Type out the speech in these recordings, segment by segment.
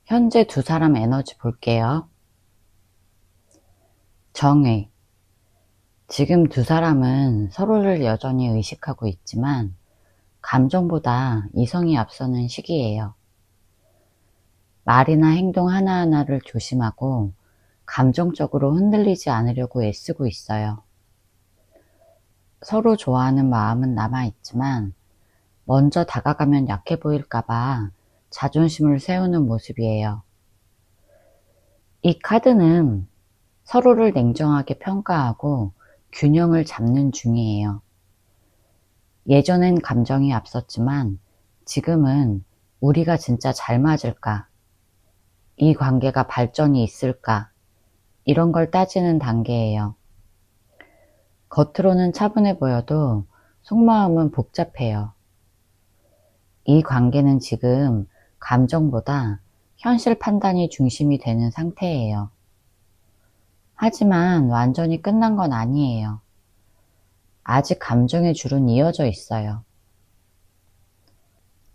현재 두 사람 에너지 볼게요. 정의. 지금 두 사람은 서로를 여전히 의식하고 있지만 감정보다 이성이 앞서는 시기예요. 말이나 행동 하나하나를 조심하고 감정적으로 흔들리지 않으려고 애쓰고 있어요. 서로 좋아하는 마음은 남아있지만 먼저 다가가면 약해 보일까봐 자존심을 세우는 모습이에요. 이 카드는 서로를 냉정하게 평가하고 균형을 잡는 중이에요. 예전엔 감정이 앞섰지만 지금은 우리가 진짜 잘 맞을까? 이 관계가 발전이 있을까? 이런 걸 따지는 단계예요. 겉으로는 차분해 보여도 속마음은 복잡해요. 이 관계는 지금 감정보다 현실 판단이 중심이 되는 상태예요. 하지만 완전히 끝난 건 아니에요. 아직 감정의 줄은 이어져 있어요.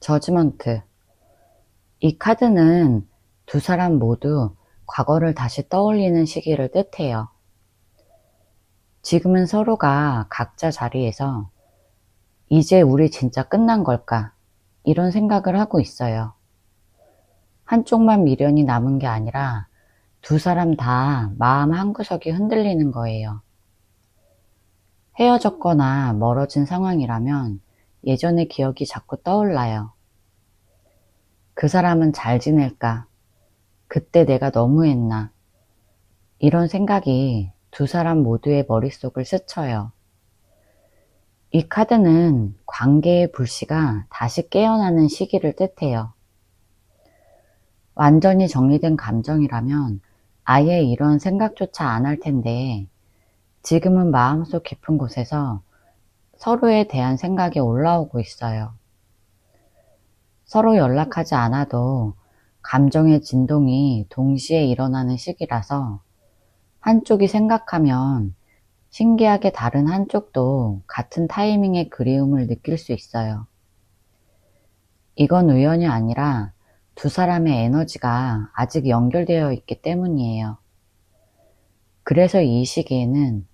저지먼트. 이 카드는 두 사람 모두 과거를 다시 떠올리는 시기를 뜻해요. 지금은 서로가 각자 자리에서 이제 우리 진짜 끝난 걸까? 이런 생각을 하고 있어요. 한쪽만 미련이 남은 게 아니라 두 사람 다 마음 한구석이 흔들리는 거예요. 헤어졌거나 멀어진 상황이라면 예전의 기억이 자꾸 떠올라요. 그 사람은 잘 지낼까? 그때 내가 너무했나? 이런 생각이 두 사람 모두의 머릿속을 스쳐요. 이 카드는 관계의 불씨가 다시 깨어나는 시기를 뜻해요. 완전히 정리된 감정이라면 아예 이런 생각조차 안 할 텐데 지금은 마음속 깊은 곳에서 서로에 대한 생각이 올라오고 있어요. 서로 연락하지 않아도 감정의 진동이 동시에 일어나는 시기라서 한쪽이 생각하면 신기하게 다른 한쪽도 같은 타이밍의 그리움을 느낄 수 있어요. 이건 우연이 아니라 두 사람의 에너지가 아직 연결되어 있기 때문이에요. 그래서 이 시기에는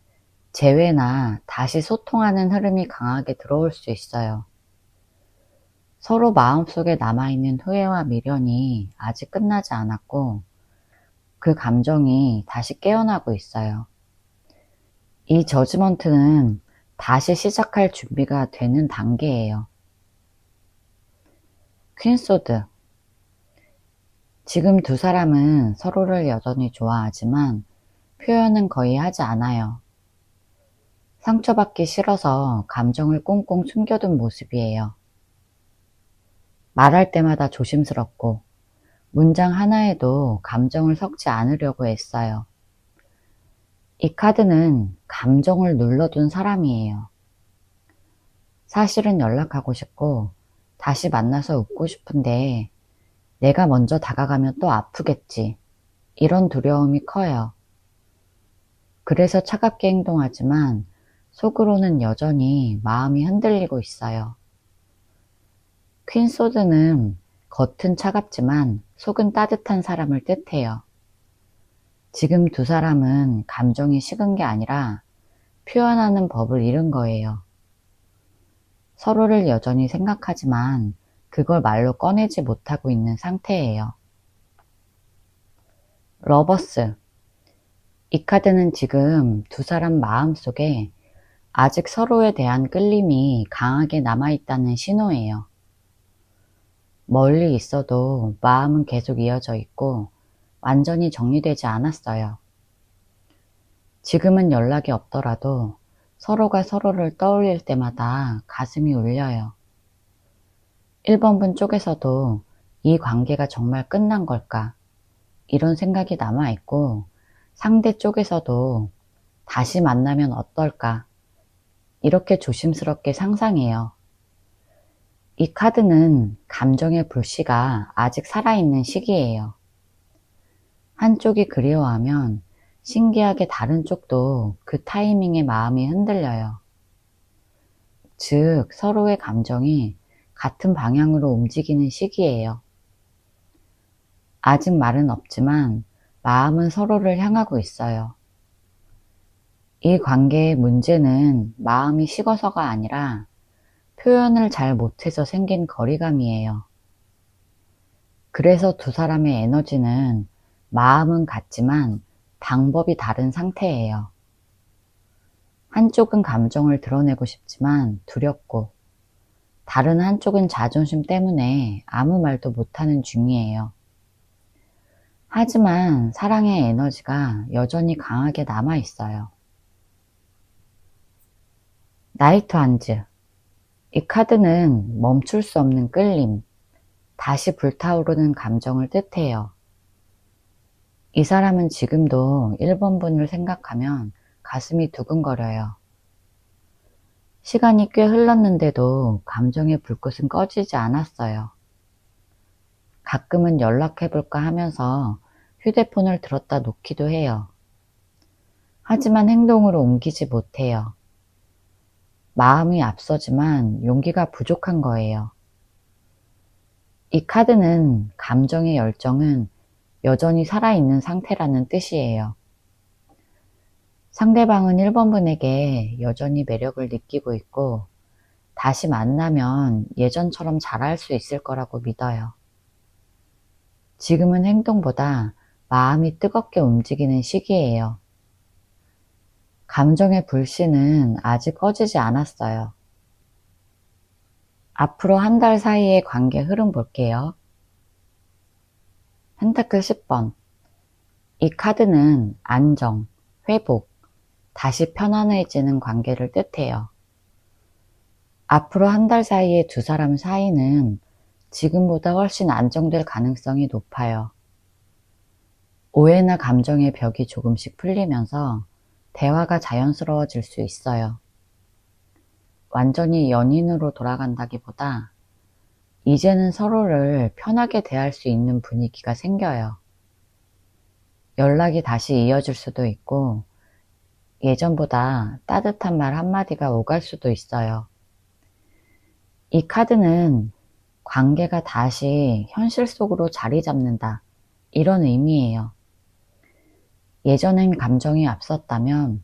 재회나 다시 소통하는 흐름이 강하게 들어올 수 있어요. 서로 마음속에 남아있는 후회와 미련이 아직 끝나지 않았고 그 감정이 다시 깨어나고 있어요. 이 저지먼트는 다시 시작할 준비가 되는 단계예요. 퀸소드. 지금 두 사람은 서로를 여전히 좋아하지만 표현은 거의 하지 않아요. 상처받기 싫어서 감정을 꽁꽁 숨겨둔 모습이에요. 말할 때마다 조심스럽고 문장 하나에도 감정을 섞지 않으려고 애써요. 이 카드는 감정을 눌러둔 사람이에요. 사실은 연락하고 싶고 다시 만나서 웃고 싶은데 내가 먼저 다가가면 또 아프겠지. 이런 두려움이 커요. 그래서 차갑게 행동하지만 속으로는 여전히 마음이 흔들리고 있어요. 퀸소드는 겉은 차갑지만 속은 따뜻한 사람을 뜻해요. 지금 두 사람은 감정이 식은 게 아니라 표현하는 법을 잃은 거예요. 서로를 여전히 생각하지만 그걸 말로 꺼내지 못하고 있는 상태예요. 러버스. 이 카드는 지금 두 사람 마음속에 아직 서로에 대한 끌림이 강하게 남아있다는 신호예요. 멀리 있어도 마음은 계속 이어져 있고 완전히 정리되지 않았어요. 지금은 연락이 없더라도 서로가 서로를 떠올릴 때마다 가슴이 울려요. 1번분 쪽에서도 이 관계가 정말 끝난 걸까? 이런 생각이 남아있고 상대 쪽에서도 다시 만나면 어떨까? 이렇게 조심스럽게 상상해요. 이 카드는 감정의 불씨가 아직 살아있는 시기예요. 한쪽이 그리워하면 신기하게 다른 쪽도 그 타이밍에 마음이 흔들려요. 즉, 서로의 감정이 같은 방향으로 움직이는 시기예요. 아직 말은 없지만 마음은 서로를 향하고 있어요. 이 관계의 문제는 마음이 식어서가 아니라 표현을 잘 못해서 생긴 거리감이에요. 그래서 두 사람의 에너지는 마음은 같지만 방법이 다른 상태예요. 한쪽은 감정을 드러내고 싶지만 두렵고, 다른 한쪽은 자존심 때문에 아무 말도 못하는 중이에요. 하지만 사랑의 에너지가 여전히 강하게 남아 있어요. 나이트 한즈. 이 카드는 멈출 수 없는 끌림, 다시 불타오르는 감정을 뜻해요. 이 사람은 지금도 1번 분을 생각하면 가슴이 두근거려요. 시간이 꽤 흘렀는데도 감정의 불꽃은 꺼지지 않았어요. 가끔은 연락해볼까 하면서 휴대폰을 들었다 놓기도 해요. 하지만 행동으로 옮기지 못해요. 마음이 앞서지만 용기가 부족한 거예요. 이 카드는 감정의 열정은 여전히 살아있는 상태라는 뜻이에요. 상대방은 1번 분에게 여전히 매력을 느끼고 있고, 다시 만나면 예전처럼 잘할 수 있을 거라고 믿어요. 지금은 행동보다 마음이 뜨겁게 움직이는 시기예요. 감정의 불씨는 아직 꺼지지 않았어요. 앞으로 한 달 사이의 관계 흐름 볼게요. 펜타클 10번. 이 카드는 안정, 회복, 다시 편안해지는 관계를 뜻해요. 앞으로 한 달 사이의 두 사람 사이는 지금보다 훨씬 안정될 가능성이 높아요. 오해나 감정의 벽이 조금씩 풀리면서 대화가 자연스러워질 수 있어요. 완전히 연인으로 돌아간다기보다 이제는 서로를 편하게 대할 수 있는 분위기가 생겨요. 연락이 다시 이어질 수도 있고 예전보다 따뜻한 말 한마디가 오갈 수도 있어요. 이 카드는 관계가 다시 현실 속으로 자리 잡는다, 이런 의미예요. 예전엔 감정이 앞섰다면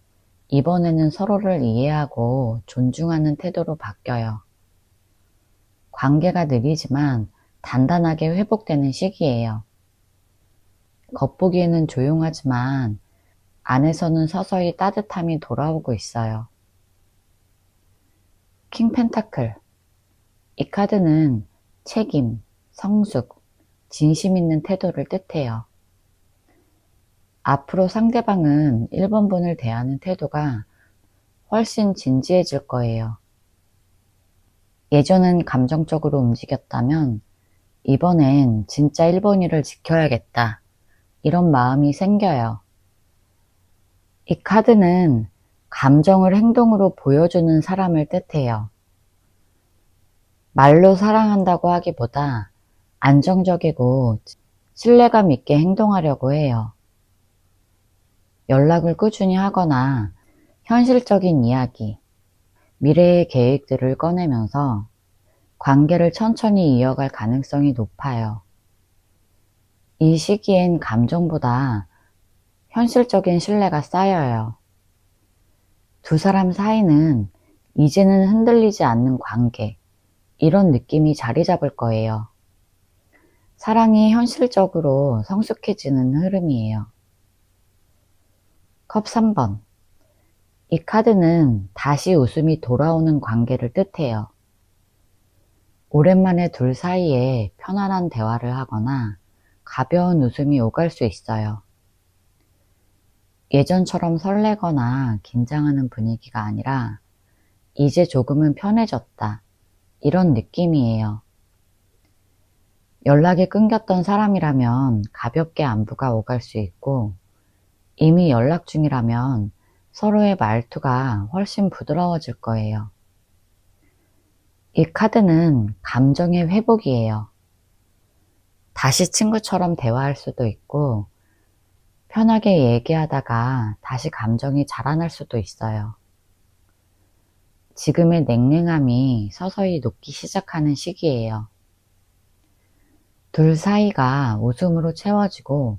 이번에는 서로를 이해하고 존중하는 태도로 바뀌어요. 관계가 느리지만 단단하게 회복되는 시기예요. 겉보기에는 조용하지만 안에서는 서서히 따뜻함이 돌아오고 있어요. 킹 펜타클. 이 카드는 책임, 성숙, 진심 있는 태도를 뜻해요. 앞으로 상대방은 1번 분을 대하는 태도가 훨씬 진지해질 거예요. 예전엔 감정적으로 움직였다면 이번엔 진짜 1번이를 지켜야겠다, 이런 마음이 생겨요. 이 카드는 감정을 행동으로 보여주는 사람을 뜻해요. 말로 사랑한다고 하기보다 안정적이고 신뢰감 있게 행동하려고 해요. 연락을 꾸준히 하거나 현실적인 이야기, 미래의 계획들을 꺼내면서 관계를 천천히 이어갈 가능성이 높아요. 이 시기엔 감정보다 현실적인 신뢰가 쌓여요. 두 사람 사이는 이제는 흔들리지 않는 관계, 이런 느낌이 자리 잡을 거예요. 사랑이 현실적으로 성숙해지는 흐름이에요. 컵 3번. 이 카드는 다시 웃음이 돌아오는 관계를 뜻해요. 오랜만에 둘 사이에 편안한 대화를 하거나 가벼운 웃음이 오갈 수 있어요. 예전처럼 설레거나 긴장하는 분위기가 아니라 이제 조금은 편해졌다, 이런 느낌이에요. 연락이 끊겼던 사람이라면 가볍게 안부가 오갈 수 있고, 이미 연락 중이라면 서로의 말투가 훨씬 부드러워질 거예요. 이 카드는 감정의 회복이에요. 다시 친구처럼 대화할 수도 있고, 편하게 얘기하다가 다시 감정이 자라날 수도 있어요. 지금의 냉랭함이 서서히 녹기 시작하는 시기예요. 둘 사이가 웃음으로 채워지고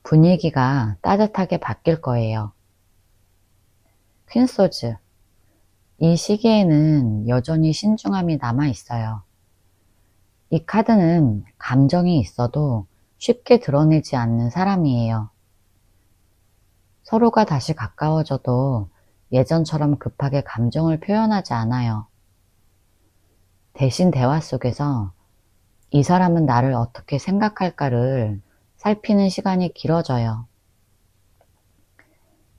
분위기가 따뜻하게 바뀔 거예요. 퀸소즈. 이 시기에는 여전히 신중함이 남아 있어요. 이 카드는 감정이 있어도 쉽게 드러내지 않는 사람이에요. 서로가 다시 가까워져도 예전처럼 급하게 감정을 표현하지 않아요. 대신 대화 속에서 이 사람은 나를 어떻게 생각할까를 살피는 시간이 길어져요.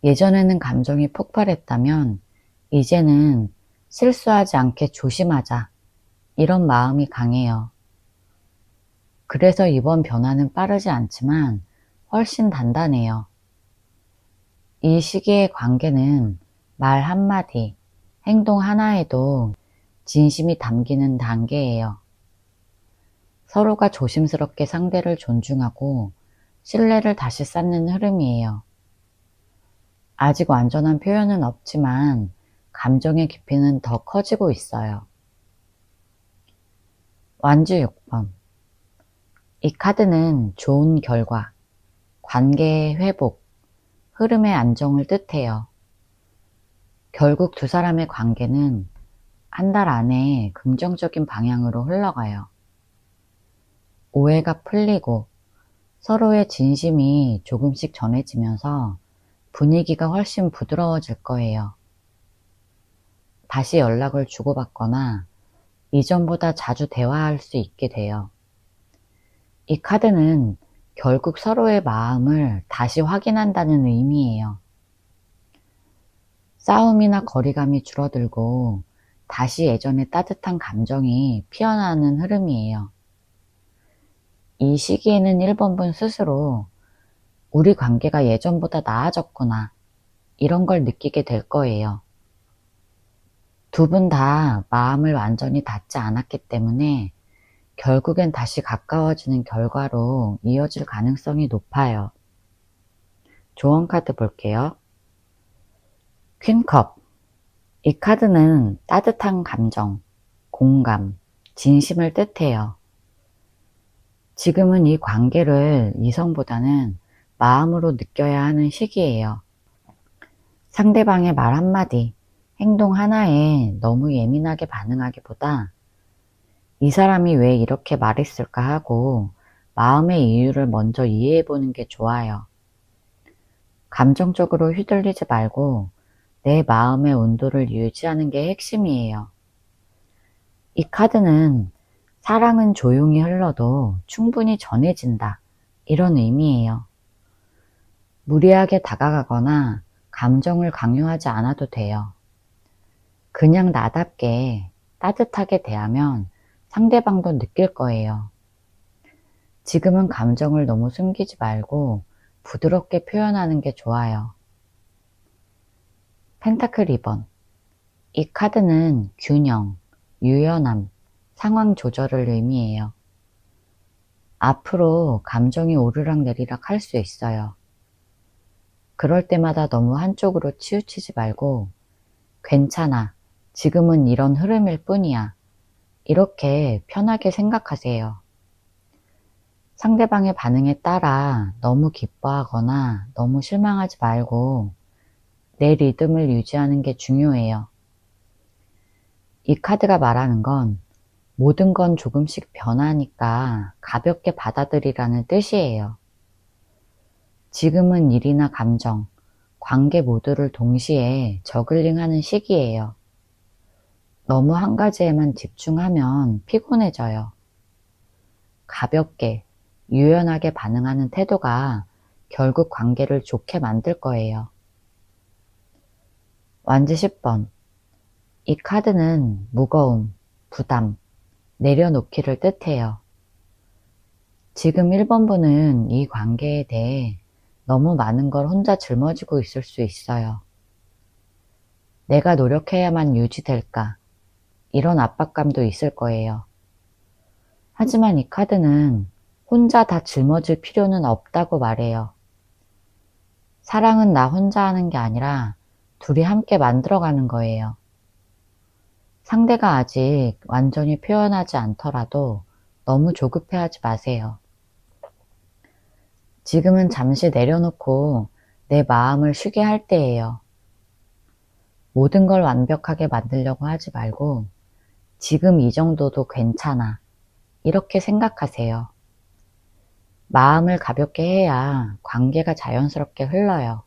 예전에는 감정이 폭발했다면 이제는 실수하지 않게 조심하자, 이런 마음이 강해요. 그래서 이번 변화는 빠르지 않지만 훨씬 단단해요. 이 시기의 관계는 말 한마디, 행동 하나에도 진심이 담기는 단계예요. 서로가 조심스럽게 상대를 존중하고 신뢰를 다시 쌓는 흐름이에요. 아직 완전한 표현은 없지만 감정의 깊이는 더 커지고 있어요. 완주 6번. 이 카드는 좋은 결과, 관계의 회복, 흐름의 안정을 뜻해요. 결국 두 사람의 관계는 한 달 안에 긍정적인 방향으로 흘러가요. 오해가 풀리고 서로의 진심이 조금씩 전해지면서 분위기가 훨씬 부드러워질 거예요. 다시 연락을 주고받거나 이전보다 자주 대화할 수 있게 돼요. 이 카드는 결국 서로의 마음을 다시 확인한다는 의미예요. 싸움이나 거리감이 줄어들고 다시 예전의 따뜻한 감정이 피어나는 흐름이에요. 이 시기에는 1번분 스스로 우리 관계가 예전보다 나아졌구나, 이런 걸 느끼게 될 거예요. 두 분 다 마음을 완전히 닫지 않았기 때문에 결국엔 다시 가까워지는 결과로 이어질 가능성이 높아요. 조언 카드 볼게요. 퀸컵. 이 카드는 따뜻한 감정, 공감, 진심을 뜻해요. 지금은 이 관계를 이성보다는 마음으로 느껴야 하는 시기예요. 상대방의 말 한마디, 행동 하나에 너무 예민하게 반응하기보다 이 사람이 왜 이렇게 말했을까 하고 마음의 이유를 먼저 이해해 보는 게 좋아요. 감정적으로 휘둘리지 말고 내 마음의 온도를 유지하는 게 핵심이에요. 이 카드는 사랑은 조용히 흘러도 충분히 전해진다, 이런 의미예요. 무리하게 다가가거나 감정을 강요하지 않아도 돼요. 그냥 나답게 따뜻하게 대하면 상대방도 느낄 거예요. 지금은 감정을 너무 숨기지 말고 부드럽게 표현하는 게 좋아요. 펜타클 2번. 이 카드는 균형, 유연함, 상황 조절을 의미해요. 앞으로 감정이 오르락내리락 할 수 있어요. 그럴 때마다 너무 한쪽으로 치우치지 말고 괜찮아, 지금은 이런 흐름일 뿐이야, 이렇게 편하게 생각하세요. 상대방의 반응에 따라 너무 기뻐하거나 너무 실망하지 말고 내 리듬을 유지하는 게 중요해요. 이 카드가 말하는 건 모든 건 조금씩 변하니까 가볍게 받아들이라는 뜻이에요. 지금은 일이나 감정, 관계 모두를 동시에 저글링하는 시기예요. 너무 한 가지에만 집중하면 피곤해져요. 가볍게, 유연하게 반응하는 태도가 결국 관계를 좋게 만들 거예요. 완지 10번. 이 카드는 무거움, 부담, 내려놓기를 뜻해요. 지금 1번분은 이 관계에 대해 너무 많은 걸 혼자 짊어지고 있을 수 있어요. 내가 노력해야만 유지될까, 이런 압박감도 있을 거예요. 하지만 이 카드는 혼자 다 짊어질 필요는 없다고 말해요. 사랑은 나 혼자 하는 게 아니라 둘이 함께 만들어가는 거예요. 상대가 아직 완전히 표현하지 않더라도 너무 조급해하지 마세요. 지금은 잠시 내려놓고 내 마음을 쉬게 할 때예요. 모든 걸 완벽하게 만들려고 하지 말고 지금 이 정도도 괜찮아. 이렇게 생각하세요. 마음을 가볍게 해야 관계가 자연스럽게 흘러요.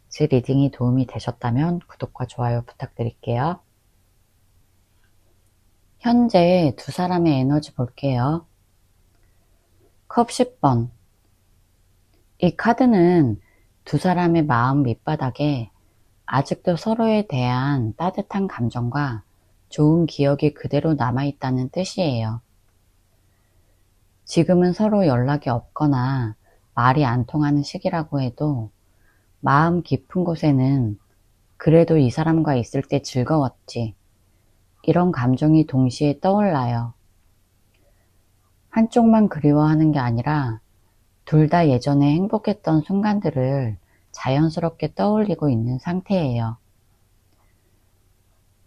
제 리딩이 도움이 되셨다면 구독과 좋아요 부탁드릴게요. 현재 두 사람의 에너지 볼게요. 컵 10번. 이 카드는 두 사람의 마음 밑바닥에 아직도 서로에 대한 따뜻한 감정과 좋은 기억이 그대로 남아있다는 뜻이에요. 지금은 서로 연락이 없거나 말이 안 통하는 시기라고 해도 마음 깊은 곳에는 그래도 이 사람과 있을 때 즐거웠지. 이런 감정이 동시에 떠올라요. 한쪽만 그리워하는 게 아니라 둘 다 예전에 행복했던 순간들을 자연스럽게 떠올리고 있는 상태예요.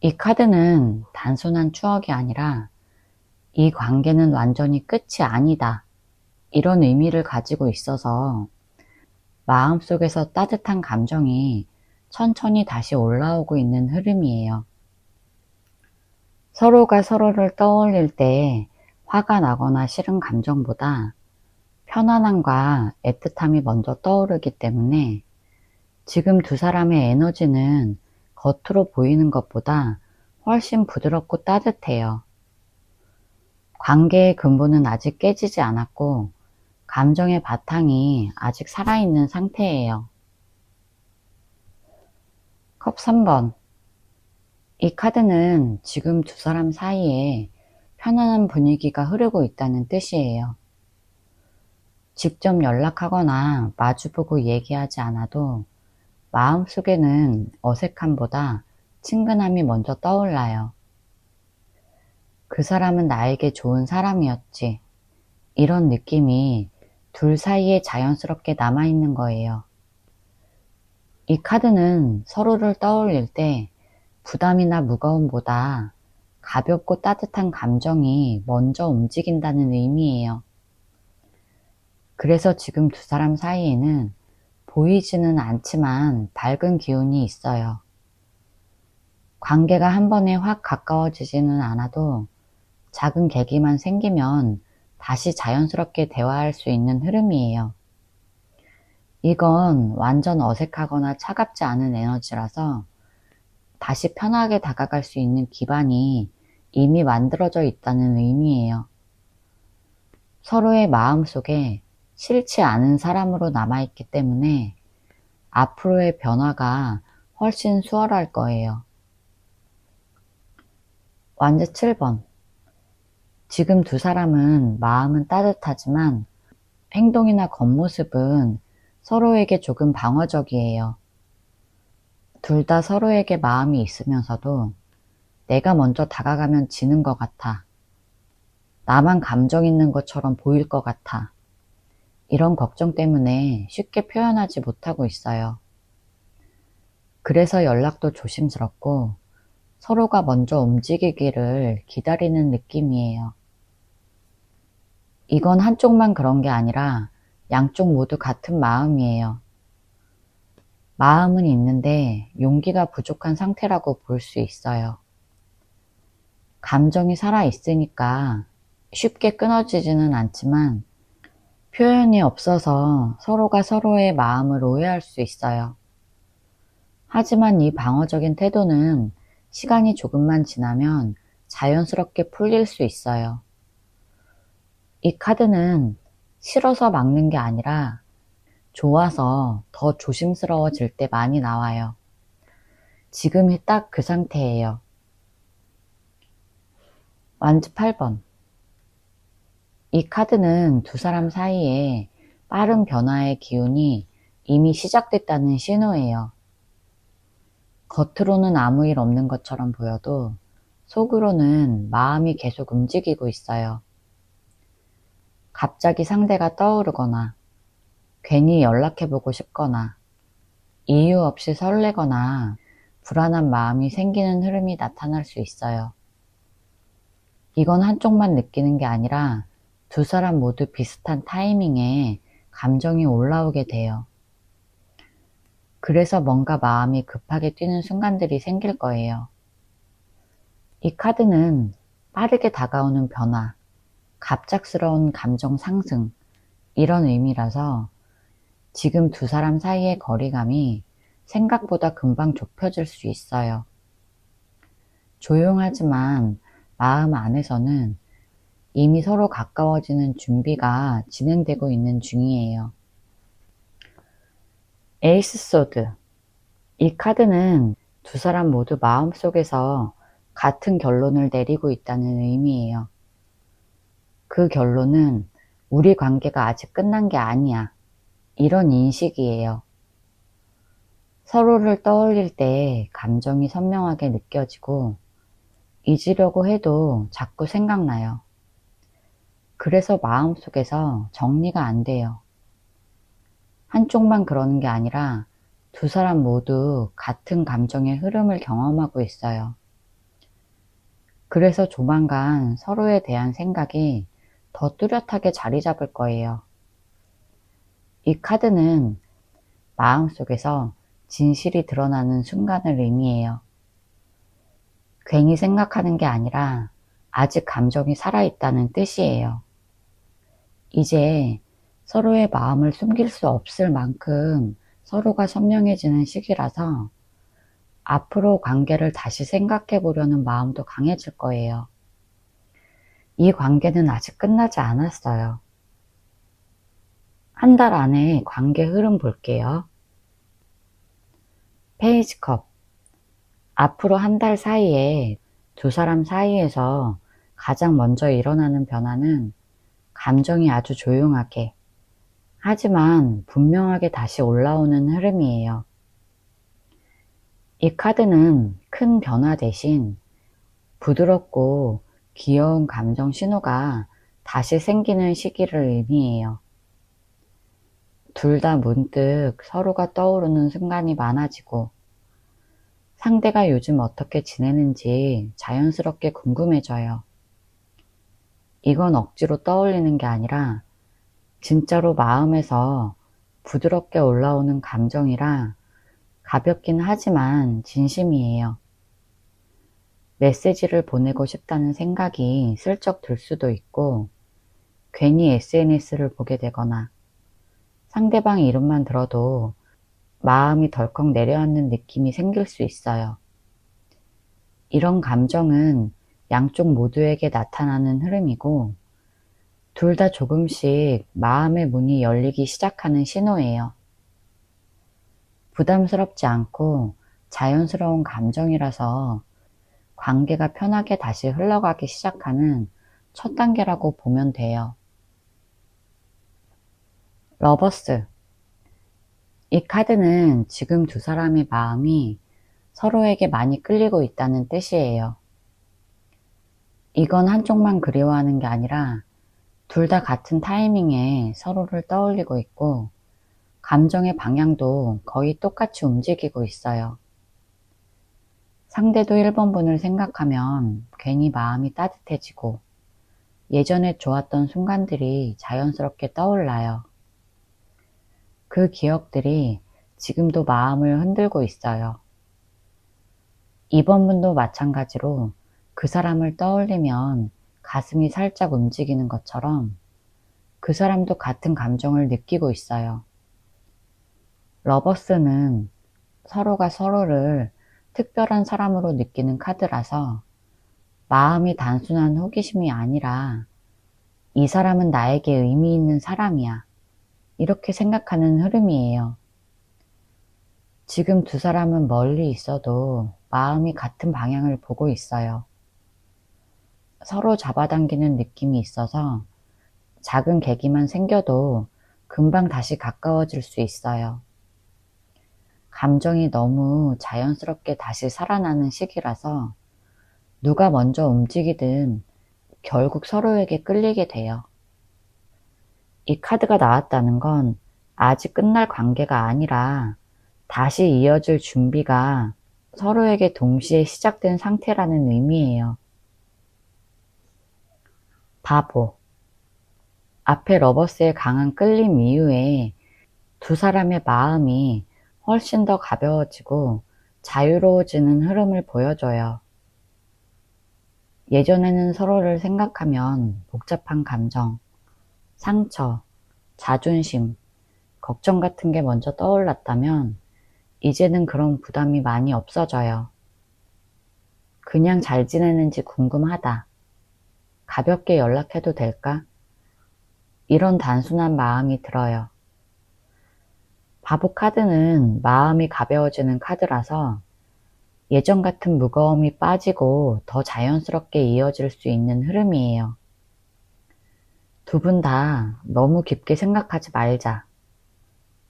이 카드는 단순한 추억이 아니라 이 관계는 완전히 끝이 아니다. 이런 의미를 가지고 있어서 마음속에서 따뜻한 감정이 천천히 다시 올라오고 있는 흐름이에요. 서로가 서로를 떠올릴 때 화가 나거나 싫은 감정보다 편안함과 애틋함이 먼저 떠오르기 때문에 지금 두 사람의 에너지는 겉으로 보이는 것보다 훨씬 부드럽고 따뜻해요. 관계의 근본은 아직 깨지지 않았고 감정의 바탕이 아직 살아있는 상태예요. 컵 3번. 이 카드는 지금 두 사람 사이에 편안한 분위기가 흐르고 있다는 뜻이에요. 직접 연락하거나 마주보고 얘기하지 않아도 마음속에는 어색함보다 친근함이 먼저 떠올라요. 그 사람은 나에게 좋은 사람이었지. 이런 느낌이 둘 사이에 자연스럽게 남아있는 거예요. 이 카드는 서로를 떠올릴 때 부담이나 무거움보다 가볍고 따뜻한 감정이 먼저 움직인다는 의미예요. 그래서 지금 두 사람 사이에는 보이지는 않지만 밝은 기운이 있어요. 관계가 한 번에 확 가까워지지는 않아도 작은 계기만 생기면 다시 자연스럽게 대화할 수 있는 흐름이에요. 이건 완전 어색하거나 차갑지 않은 에너지라서 다시 편하게 다가갈 수 있는 기반이 이미 만들어져 있다는 의미예요. 서로의 마음속에 싫지 않은 사람으로 남아있기 때문에 앞으로의 변화가 훨씬 수월할 거예요. 완제 7번. 지금 두 사람은 마음은 따뜻하지만 행동이나 겉모습은 서로에게 조금 방어적이에요. 둘 다 서로에게 마음이 있으면서도 내가 먼저 다가가면 지는 것 같아. 나만 감정 있는 것처럼 보일 것 같아. 이런 걱정 때문에 쉽게 표현하지 못하고 있어요. 그래서 연락도 조심스럽고 서로가 먼저 움직이기를 기다리는 느낌이에요. 이건 한쪽만 그런 게 아니라 양쪽 모두 같은 마음이에요. 마음은 있는데 용기가 부족한 상태라고 볼 수 있어요. 감정이 살아있으니까 쉽게 끊어지지는 않지만 표현이 없어서 서로가 서로의 마음을 오해할 수 있어요. 하지만 이 방어적인 태도는 시간이 조금만 지나면 자연스럽게 풀릴 수 있어요. 이 카드는 싫어서 막는 게 아니라 좋아서 더 조심스러워질 때 많이 나와요. 지금이 딱 그 상태예요. 완즈 8번. 이 카드는 두 사람 사이에 빠른 변화의 기운이 이미 시작됐다는 신호예요. 겉으로는 아무 일 없는 것처럼 보여도 속으로는 마음이 계속 움직이고 있어요. 갑자기 상대가 떠오르거나 괜히 연락해보고 싶거나 이유 없이 설레거나 불안한 마음이 생기는 흐름이 나타날 수 있어요. 이건 한쪽만 느끼는 게 아니라 두 사람 모두 비슷한 타이밍에 감정이 올라오게 돼요. 그래서 뭔가 마음이 급하게 뛰는 순간들이 생길 거예요. 이 카드는 빠르게 다가오는 변화, 갑작스러운 감정 상승, 이런 의미라서 지금 두 사람 사이의 거리감이 생각보다 금방 좁혀질 수 있어요. 조용하지만 마음 안에서는 이미 서로 가까워지는 준비가 진행되고 있는 중이에요. 에이스 소드. 이 카드는 두 사람 모두 마음속에서 같은 결론을 내리고 있다는 의미예요. 그 결론은 우리 관계가 아직 끝난 게 아니야. 이런 인식이에요. 서로를 떠올릴 때 감정이 선명하게 느껴지고 잊으려고 해도 자꾸 생각나요. 그래서 마음속에서 정리가 안 돼요. 한쪽만 그러는 게 아니라 두 사람 모두 같은 감정의 흐름을 경험하고 있어요. 그래서 조만간 서로에 대한 생각이 더 뚜렷하게 자리 잡을 거예요. 이 카드는 마음속에서 진실이 드러나는 순간을 의미해요. 괜히 생각하는 게 아니라 아직 감정이 살아있다는 뜻이에요. 이제 서로의 마음을 숨길 수 없을 만큼 서로가 선명해지는 시기라서 앞으로 관계를 다시 생각해 보려는 마음도 강해질 거예요. 이 관계는 아직 끝나지 않았어요. 한 달 안에 관계 흐름 볼게요. 페이지 컵. 앞으로 한 달 사이에 두 사람 사이에서 가장 먼저 일어나는 변화는 감정이 아주 조용하게, 하지만 분명하게 다시 올라오는 흐름이에요. 이 카드는 큰 변화 대신 부드럽고 귀여운 감정 신호가 다시 생기는 시기를 의미해요. 둘 다 문득 서로가 떠오르는 순간이 많아지고 상대가 요즘 어떻게 지내는지 자연스럽게 궁금해져요. 이건 억지로 떠올리는 게 아니라 진짜로 마음에서 부드럽게 올라오는 감정이라 가볍긴 하지만 진심이에요. 메시지를 보내고 싶다는 생각이 슬쩍 들 수도 있고 괜히 SNS를 보게 되거나 상대방 이름만 들어도 마음이 덜컥 내려앉는 느낌이 생길 수 있어요. 이런 감정은 양쪽 모두에게 나타나는 흐름이고 둘 다 조금씩 마음의 문이 열리기 시작하는 신호예요. 부담스럽지 않고 자연스러운 감정이라서 관계가 편하게 다시 흘러가기 시작하는 첫 단계라고 보면 돼요. 러버스. 이 카드는 지금 두 사람의 마음이 서로에게 많이 끌리고 있다는 뜻이에요. 이건 한쪽만 그리워하는 게 아니라 둘 다 같은 타이밍에 서로를 떠올리고 있고 감정의 방향도 거의 똑같이 움직이고 있어요. 상대도 1번분을 생각하면 괜히 마음이 따뜻해지고 예전에 좋았던 순간들이 자연스럽게 떠올라요. 그 기억들이 지금도 마음을 흔들고 있어요. 2번분도 마찬가지로 그 사람을 떠올리면 가슴이 살짝 움직이는 것처럼 그 사람도 같은 감정을 느끼고 있어요. 러버스는 서로가 서로를 특별한 사람으로 느끼는 카드라서 마음이 단순한 호기심이 아니라 이 사람은 나에게 의미 있는 사람이야. 이렇게 생각하는 흐름이에요. 지금 두 사람은 멀리 있어도 마음이 같은 방향을 보고 있어요. 서로 잡아당기는 느낌이 있어서 작은 계기만 생겨도 금방 다시 가까워질 수 있어요. 감정이 너무 자연스럽게 다시 살아나는 시기라서 누가 먼저 움직이든 결국 서로에게 끌리게 돼요. 이 카드가 나왔다는 건 아직 끝날 관계가 아니라 다시 이어질 준비가 서로에게 동시에 시작된 상태라는 의미예요. 바보. 앞에 러버스의 강한 끌림 이후에 두 사람의 마음이 훨씬 더 가벼워지고 자유로워지는 흐름을 보여줘요. 예전에는 서로를 생각하면 복잡한 감정, 상처, 자존심, 걱정 같은 게 먼저 떠올랐다면 이제는 그런 부담이 많이 없어져요. 그냥 잘 지내는지 궁금하다. 가볍게 연락해도 될까? 이런 단순한 마음이 들어요. 바보 카드는 마음이 가벼워지는 카드라서 예전 같은 무거움이 빠지고 더 자연스럽게 이어질 수 있는 흐름이에요. 두 분 다 너무 깊게 생각하지 말자.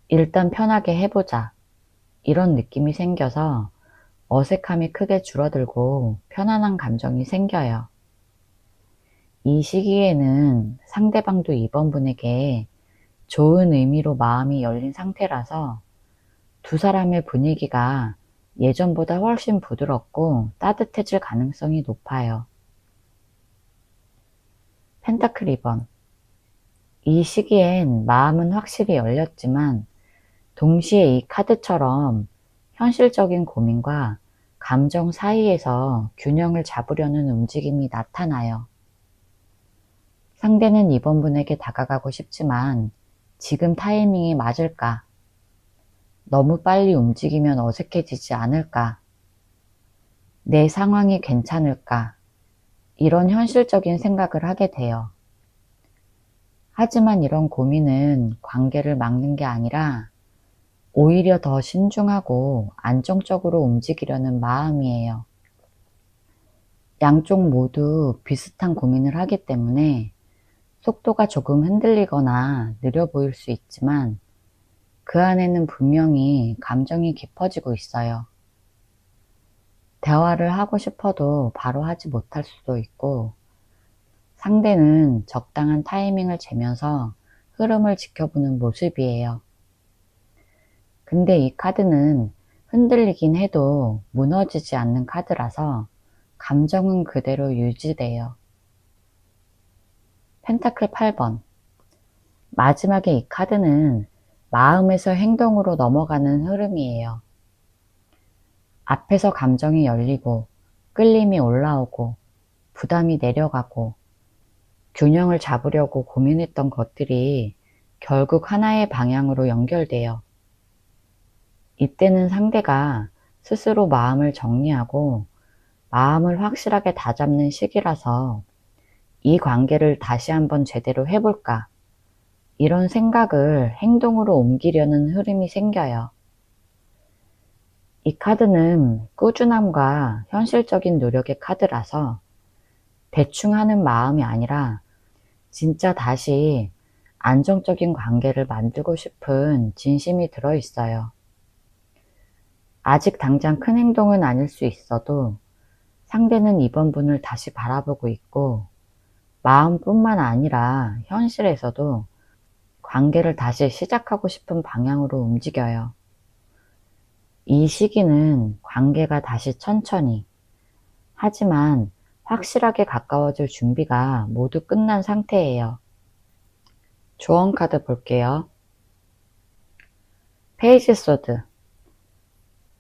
일단 편하게 해보자. 이런 느낌이 생겨서 어색함이 크게 줄어들고 편안한 감정이 생겨요. 이 시기에는 상대방도 이번 분에게 좋은 의미로 마음이 열린 상태라서 두 사람의 분위기가 예전보다 훨씬 부드럽고 따뜻해질 가능성이 높아요. 펜타클 2번. 이 시기엔 마음은 확실히 열렸지만 동시에 이 카드처럼 현실적인 고민과 감정 사이에서 균형을 잡으려는 움직임이 나타나요. 상대는 이번 분에게 다가가고 싶지만 지금 타이밍이 맞을까? 너무 빨리 움직이면 어색해지지 않을까? 내 상황이 괜찮을까? 이런 현실적인 생각을 하게 돼요. 하지만 이런 고민은 관계를 막는 게 아니라 오히려 더 신중하고 안정적으로 움직이려는 마음이에요. 양쪽 모두 비슷한 고민을 하기 때문에 속도가 조금 흔들리거나 느려 보일 수 있지만 그 안에는 분명히 감정이 깊어지고 있어요. 대화를 하고 싶어도 바로 하지 못할 수도 있고 상대는 적당한 타이밍을 재면서 흐름을 지켜보는 모습이에요. 근데 이 카드는 흔들리긴 해도 무너지지 않는 카드라서 감정은 그대로 유지돼요. 펜타클 8번. 마지막에 이 카드는 마음에서 행동으로 넘어가는 흐름이에요. 앞에서 감정이 열리고 끌림이 올라오고 부담이 내려가고 균형을 잡으려고 고민했던 것들이 결국 하나의 방향으로 연결돼요. 이때는 상대가 스스로 마음을 정리하고 마음을 확실하게 다잡는 시기라서 이 관계를 다시 한번 제대로 해볼까? 이런 생각을 행동으로 옮기려는 흐름이 생겨요. 이 카드는 꾸준함과 현실적인 노력의 카드라서 대충 하는 마음이 아니라 진짜 다시 안정적인 관계를 만들고 싶은 진심이 들어있어요. 아직 당장 큰 행동은 아닐 수 있어도 상대는 이번 분을 다시 바라보고 있고 마음뿐만 아니라 현실에서도 관계를 다시 시작하고 싶은 방향으로 움직여요. 이 시기는 관계가 다시 천천히 하지만 확실하게 가까워질 준비가 모두 끝난 상태예요. 조언 카드 볼게요. 페이지 소드.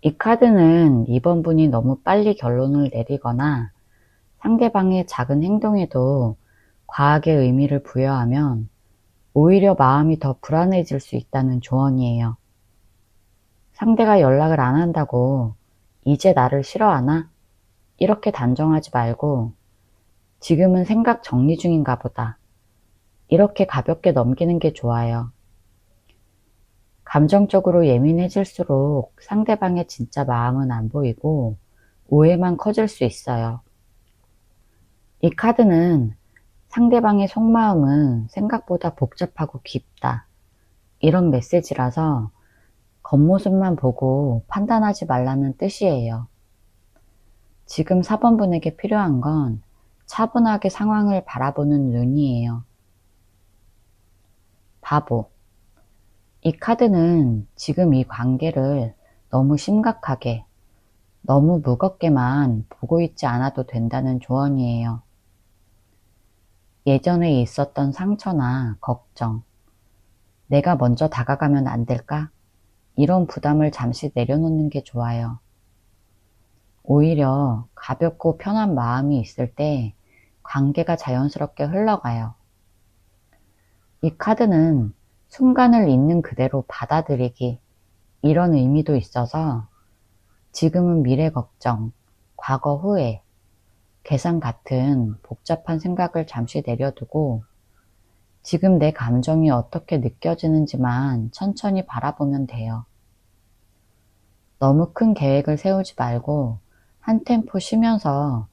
이 카드는 이번 분이 너무 빨리 결론을 내리거나 상대방의 작은 행동에도 과하게 의미를 부여하면 오히려 마음이 더 불안해질 수 있다는 조언이에요. 상대가 연락을 안 한다고 이제 나를 싫어하나? 이렇게 단정하지 말고 지금은 생각 정리 중인가 보다. 이렇게 가볍게 넘기는 게 좋아요. 감정적으로 예민해질수록 상대방의 진짜 마음은 안 보이고 오해만 커질 수 있어요. 이 카드는 상대방의 속마음은 생각보다 복잡하고 깊다. 이런 메시지라서 겉모습만 보고 판단하지 말라는 뜻이에요. 지금 4번 분에게 필요한 건 차분하게 상황을 바라보는 눈이에요. 바보. 이 카드는 지금 이 관계를 너무 심각하게, 너무 무겁게만 보고 있지 않아도 된다는 조언이에요. 예전에 있었던 상처나 걱정, 내가 먼저 다가가면 안 될까? 이런 부담을 잠시 내려놓는 게 좋아요. 오히려 가볍고 편한 마음이 있을 때 관계가 자연스럽게 흘러가요. 이 카드는 순간을 있는 그대로 받아들이기, 이런 의미도 있어서 지금은 미래 걱정, 과거 후회, 계산 같은 복잡한 생각을 잠시 내려두고 지금 내 감정이 어떻게 느껴지는지만 천천히 바라보면 돼요. 너무 큰 계획을 세우지 말고 한 템포 쉬면서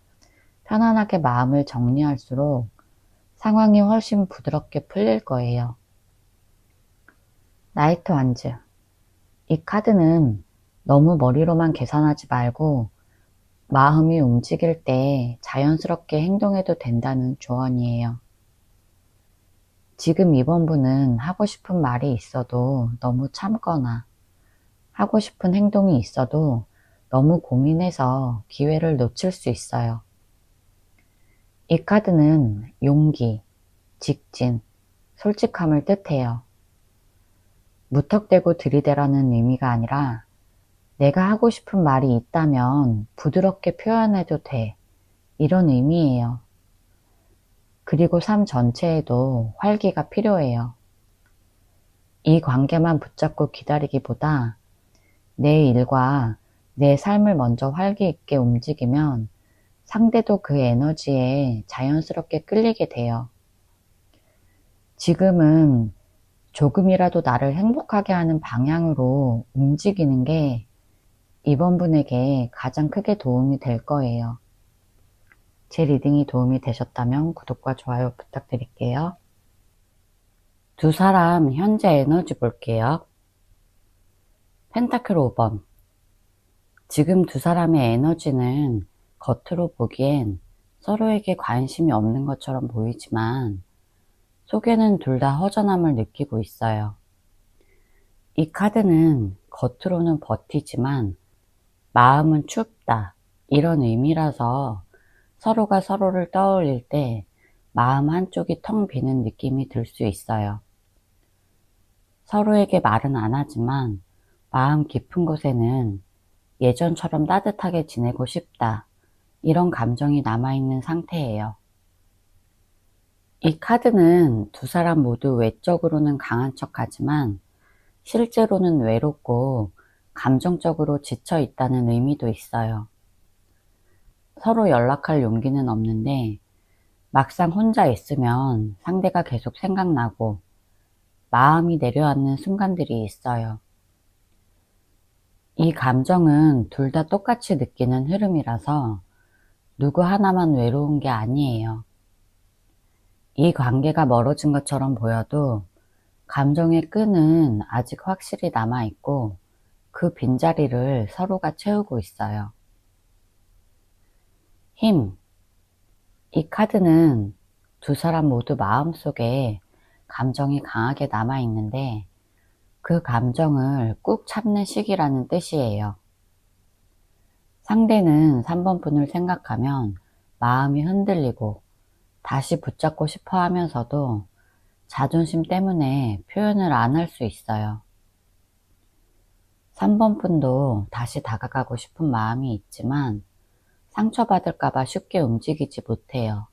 편안하게 마음을 정리할수록 상황이 훨씬 부드럽게 풀릴 거예요. 나이트 완즈. 이 카드는 너무 머리로만 계산하지 말고 마음이 움직일 때 자연스럽게 행동해도 된다는 조언이에요. 지금 이번 분은 하고 싶은 말이 있어도 너무 참거나 하고 싶은 행동이 있어도 너무 고민해서 기회를 놓칠 수 있어요. 이 카드는 용기, 직진, 솔직함을 뜻해요. 무턱대고 들이대라는 의미가 아니라 내가 하고 싶은 말이 있다면 부드럽게 표현해도 돼. 이런 의미예요. 그리고 삶 전체에도 활기가 필요해요. 이 관계만 붙잡고 기다리기보다 내 일과 내 삶을 먼저 활기 있게 움직이면 상대도 그 에너지에 자연스럽게 끌리게 돼요. 지금은 조금이라도 나를 행복하게 하는 방향으로 움직이는 게 이번 분에게 가장 크게 도움이 될 거예요. 제 리딩이 도움이 되셨다면 구독과 좋아요 부탁드릴게요. 두 사람 현재 에너지 볼게요. 펜타클 5번. 지금 두 사람의 에너지는 겉으로 보기엔 서로에게 관심이 없는 것처럼 보이지만 속에는 둘 다 허전함을 느끼고 있어요. 이 카드는 겉으로는 버티지만 마음은 춥다, 이런 의미라서 서로가 서로를 떠올릴 때 마음 한쪽이 텅 비는 느낌이 들 수 있어요. 서로에게 말은 안 하지만 마음 깊은 곳에는 예전처럼 따뜻하게 지내고 싶다, 이런 감정이 남아있는 상태예요. 이 카드는 두 사람 모두 외적으로는 강한 척하지만 실제로는 외롭고 감정적으로 지쳐 있다는 의미도 있어요. 서로 연락할 용기는 없는데 막상 혼자 있으면 상대가 계속 생각나고 마음이 내려앉는 순간들이 있어요. 이 감정은 둘 다 똑같이 느끼는 흐름이라서 누구 하나만 외로운 게 아니에요. 이 관계가 멀어진 것처럼 보여도 감정의 끈은 아직 확실히 남아있고 그 빈자리를 서로가 채우고 있어요. 힘. 이 카드는 두 사람 모두 마음속에 감정이 강하게 남아있는데 그 감정을 꾹 참는 시기라는 뜻이에요. 상대는 3번 분을 생각하면 마음이 흔들리고 다시 붙잡고 싶어 하면서도 자존심 때문에 표현을 안 할 수 있어요. 3번 분도 다시 다가가고 싶은 마음이 있지만 상처받을까봐 쉽게 움직이지 못해요.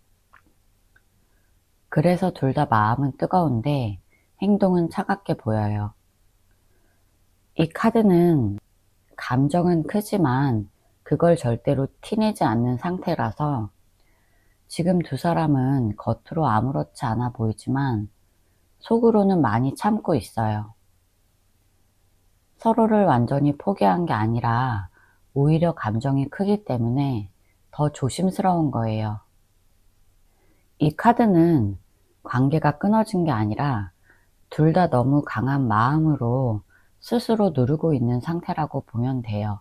그래서 둘 다 마음은 뜨거운데 행동은 차갑게 보여요. 이 카드는 감정은 크지만 그걸 절대로 티내지 않는 상태라서 지금 두 사람은 겉으로 아무렇지 않아 보이지만 속으로는 많이 참고 있어요. 서로를 완전히 포기한 게 아니라 오히려 감정이 크기 때문에 더 조심스러운 거예요. 이 카드는 관계가 끊어진 게 아니라 둘 다 너무 강한 마음으로 스스로 누르고 있는 상태라고 보면 돼요.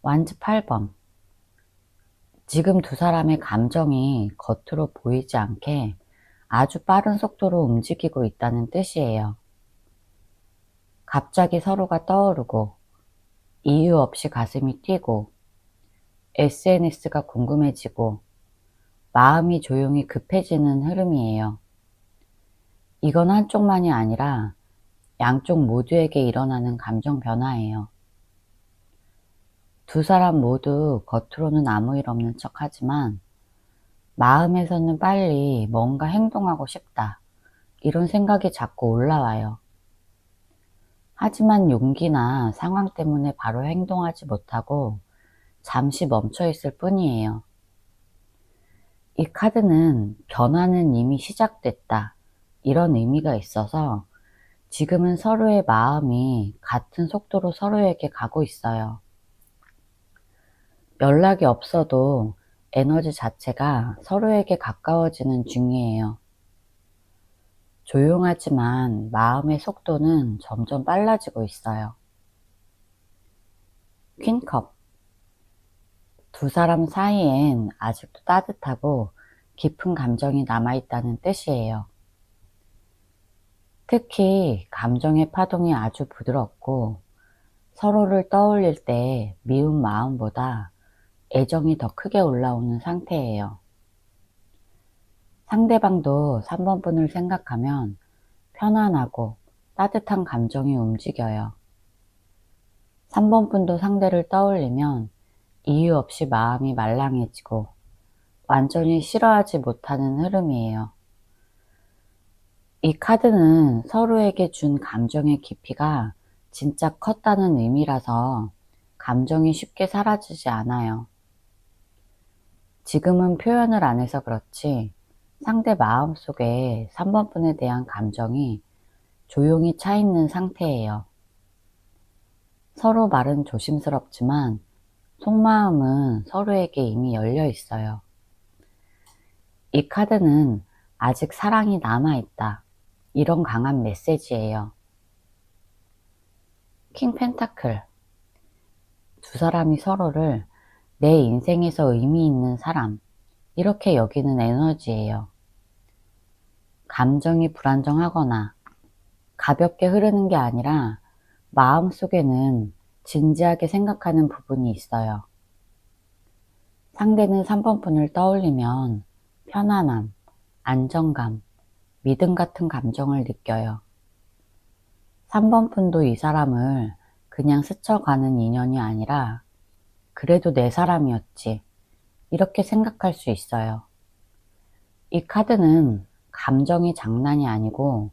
완즈 8번. 지금 두 사람의 감정이 겉으로 보이지 않게 아주 빠른 속도로 움직이고 있다는 뜻이에요. 갑자기 서로가 떠오르고 이유 없이 가슴이 뛰고 SNS가 궁금해지고 마음이 조용히 급해지는 흐름이에요. 이건 한쪽만이 아니라 양쪽 모두에게 일어나는 감정 변화예요. 두 사람 모두 겉으로는 아무 일 없는 척 하지만 마음에서는 빨리 뭔가 행동하고 싶다, 이런 생각이 자꾸 올라와요. 하지만 용기나 상황 때문에 바로 행동하지 못하고 잠시 멈춰 있을 뿐이에요. 이 카드는 변화는 이미 시작됐다, 이런 의미가 있어서 지금은 서로의 마음이 같은 속도로 서로에게 가고 있어요. 연락이 없어도 에너지 자체가 서로에게 가까워지는 중이에요. 조용하지만 마음의 속도는 점점 빨라지고 있어요. 퀸컵. 두 사람 사이엔 아직도 따뜻하고 깊은 감정이 남아있다는 뜻이에요. 특히 감정의 파동이 아주 부드럽고 서로를 떠올릴 때 미운 마음보다 애정이 더 크게 올라오는 상태예요. 상대방도 3번 분을 생각하면 편안하고 따뜻한 감정이 움직여요. 3번 분도 상대를 떠올리면 이유 없이 마음이 말랑해지고 완전히 싫어하지 못하는 흐름이에요. 이 카드는 서로에게 준 감정의 깊이가 진짜 컸다는 의미라서 감정이 쉽게 사라지지 않아요. 지금은 표현을 안 해서 그렇지 상대 마음속에 3번 분에 대한 감정이 조용히 차 있는 상태예요. 서로 말은 조심스럽지만 속마음은 서로에게 이미 열려 있어요. 이 카드는 아직 사랑이 남아있다, 이런 강한 메시지예요. 킹 펜타클. 두 사람이 서로를 내 인생에서 의미 있는 사람, 이렇게 여기는 에너지예요. 감정이 불안정하거나 가볍게 흐르는 게 아니라 마음속에는 진지하게 생각하는 부분이 있어요. 상대는 3번 분을 떠올리면 편안함, 안정감, 믿음 같은 감정을 느껴요. 3번 분도 이 사람을 그냥 스쳐가는 인연이 아니라 그래도 내 사람이었지, 이렇게 생각할 수 있어요. 이 카드는 감정이 장난이 아니고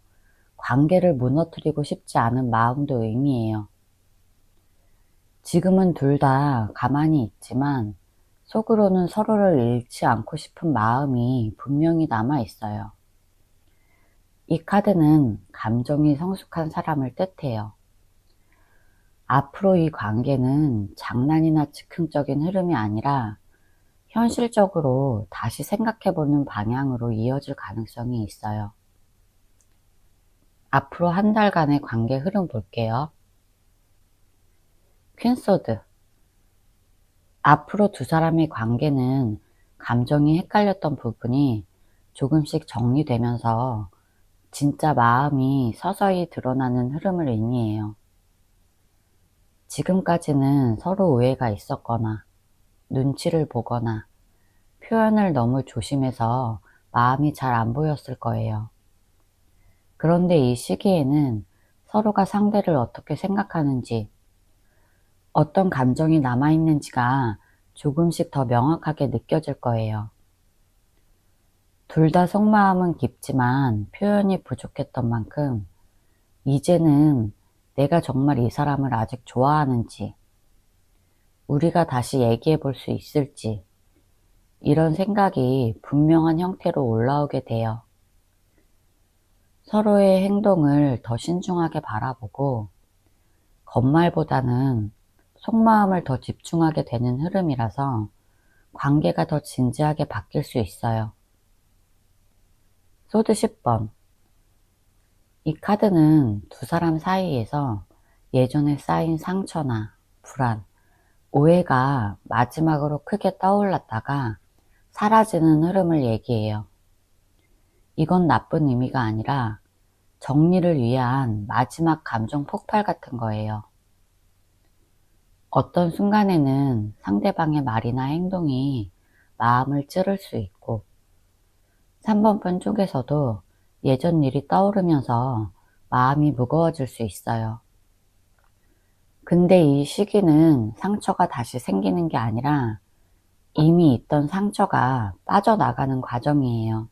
관계를 무너뜨리고 싶지 않은 마음도 의미해요. 지금은 둘 다 가만히 있지만 속으로는 서로를 잃지 않고 싶은 마음이 분명히 남아 있어요. 이 카드는 감정이 성숙한 사람을 뜻해요. 앞으로 이 관계는 장난이나 즉흥적인 흐름이 아니라 현실적으로 다시 생각해보는 방향으로 이어질 가능성이 있어요. 앞으로 한 달간의 관계 흐름 볼게요. 퀸소드. 앞으로 두 사람의 관계는 감정이 헷갈렸던 부분이 조금씩 정리되면서 진짜 마음이 서서히 드러나는 흐름을 의미해요. 지금까지는 서로 오해가 있었거나 눈치를 보거나 표현을 너무 조심해서 마음이 잘 안 보였을 거예요. 그런데 이 시기에는 서로가 상대를 어떻게 생각하는지, 어떤 감정이 남아있는지가 조금씩 더 명확하게 느껴질 거예요. 둘 다 속마음은 깊지만 표현이 부족했던 만큼 이제는 내가 정말 이 사람을 아직 좋아하는지, 우리가 다시 얘기해 볼 수 있을지, 이런 생각이 분명한 형태로 올라오게 돼요. 서로의 행동을 더 신중하게 바라보고 겉말보다는 속마음을 더 집중하게 되는 흐름이라서 관계가 더 진지하게 바뀔 수 있어요. 소드 10번. 이 카드는 두 사람 사이에서 예전에 쌓인 상처나 불안, 오해가 마지막으로 크게 떠올랐다가 사라지는 흐름을 얘기해요. 이건 나쁜 의미가 아니라 정리를 위한 마지막 감정 폭발 같은 거예요. 어떤 순간에는 상대방의 말이나 행동이 마음을 찌를 수 있고 3번 분 쪽에서도 예전 일이 떠오르면서 마음이 무거워질 수 있어요. 근데 이 시기는 상처가 다시 생기는 게 아니라 이미 있던 상처가 빠져나가는 과정이에요.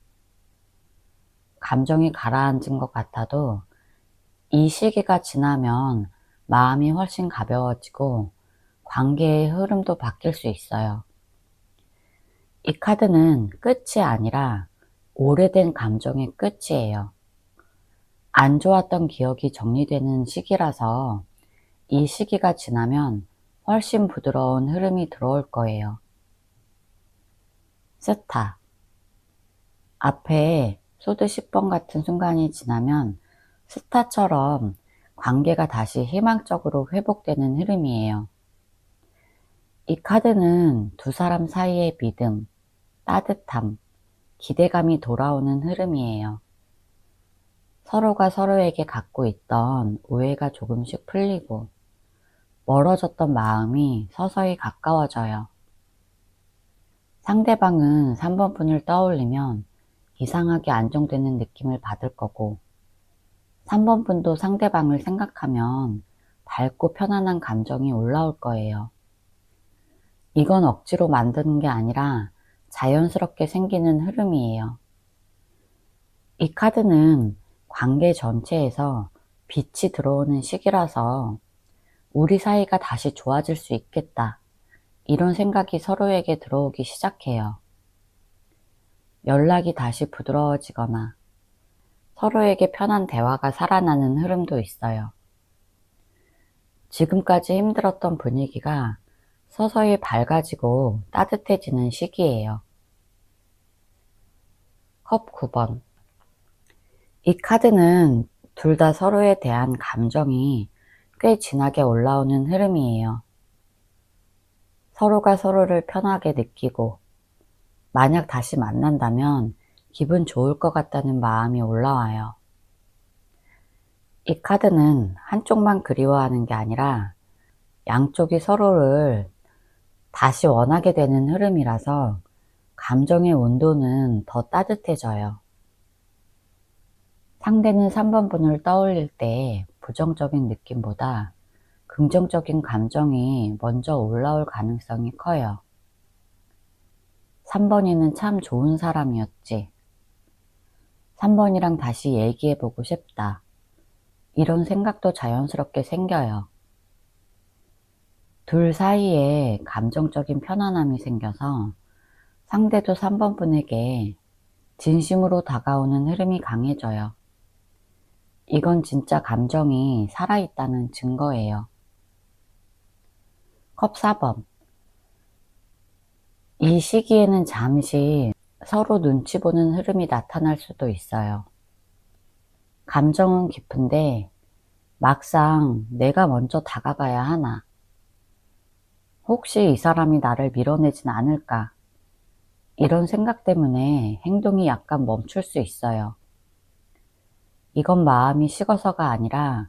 감정이 가라앉은 것 같아도 이 시기가 지나면 마음이 훨씬 가벼워지고 관계의 흐름도 바뀔 수 있어요. 이 카드는 끝이 아니라 오래된 감정의 끝이에요. 안 좋았던 기억이 정리되는 시기라서 이 시기가 지나면 훨씬 부드러운 흐름이 들어올 거예요. 스타. 앞에 소드 10번 같은 순간이 지나면 스타처럼 관계가 다시 희망적으로 회복되는 흐름이에요. 이 카드는 두 사람 사이의 믿음, 따뜻함, 기대감이 돌아오는 흐름이에요. 서로가 서로에게 갖고 있던 오해가 조금씩 풀리고 멀어졌던 마음이 서서히 가까워져요. 상대방은 3번 분을 떠올리면 이상하게 안정되는 느낌을 받을 거고 3번 분도 상대방을 생각하면 밝고 편안한 감정이 올라올 거예요. 이건 억지로 만드는 게 아니라 자연스럽게 생기는 흐름이에요. 이 카드는 관계 전체에서 빛이 들어오는 시기라서 우리 사이가 다시 좋아질 수 있겠다. 이런 생각이 서로에게 들어오기 시작해요. 연락이 다시 부드러워지거나 서로에게 편한 대화가 살아나는 흐름도 있어요. 지금까지 힘들었던 분위기가 서서히 밝아지고 따뜻해지는 시기예요. 컵 9번. 이 카드는 둘 다 서로에 대한 감정이 꽤 진하게 올라오는 흐름이에요. 서로가 서로를 편하게 느끼고 만약 다시 만난다면 기분 좋을 것 같다는 마음이 올라와요. 이 카드는 한쪽만 그리워하는 게 아니라 양쪽이 서로를 다시 원하게 되는 흐름이라서 감정의 온도는 더 따뜻해져요. 상대는 3번 분을 떠올릴 때 부정적인 느낌보다 긍정적인 감정이 먼저 올라올 가능성이 커요. 3번이는 참 좋은 사람이었지. 3번이랑 다시 얘기해보고 싶다. 이런 생각도 자연스럽게 생겨요. 둘 사이에 감정적인 편안함이 생겨서 상대도 3번 분에게 진심으로 다가오는 흐름이 강해져요. 이건 진짜 감정이 살아있다는 증거예요. 컵 4번. 이 시기에는 잠시 서로 눈치 보는 흐름이 나타날 수도 있어요. 감정은 깊은데 막상 내가 먼저 다가가야 하나? 혹시 이 사람이 나를 밀어내진 않을까? 이런 생각 때문에 행동이 약간 멈출 수 있어요. 이건 마음이 식어서가 아니라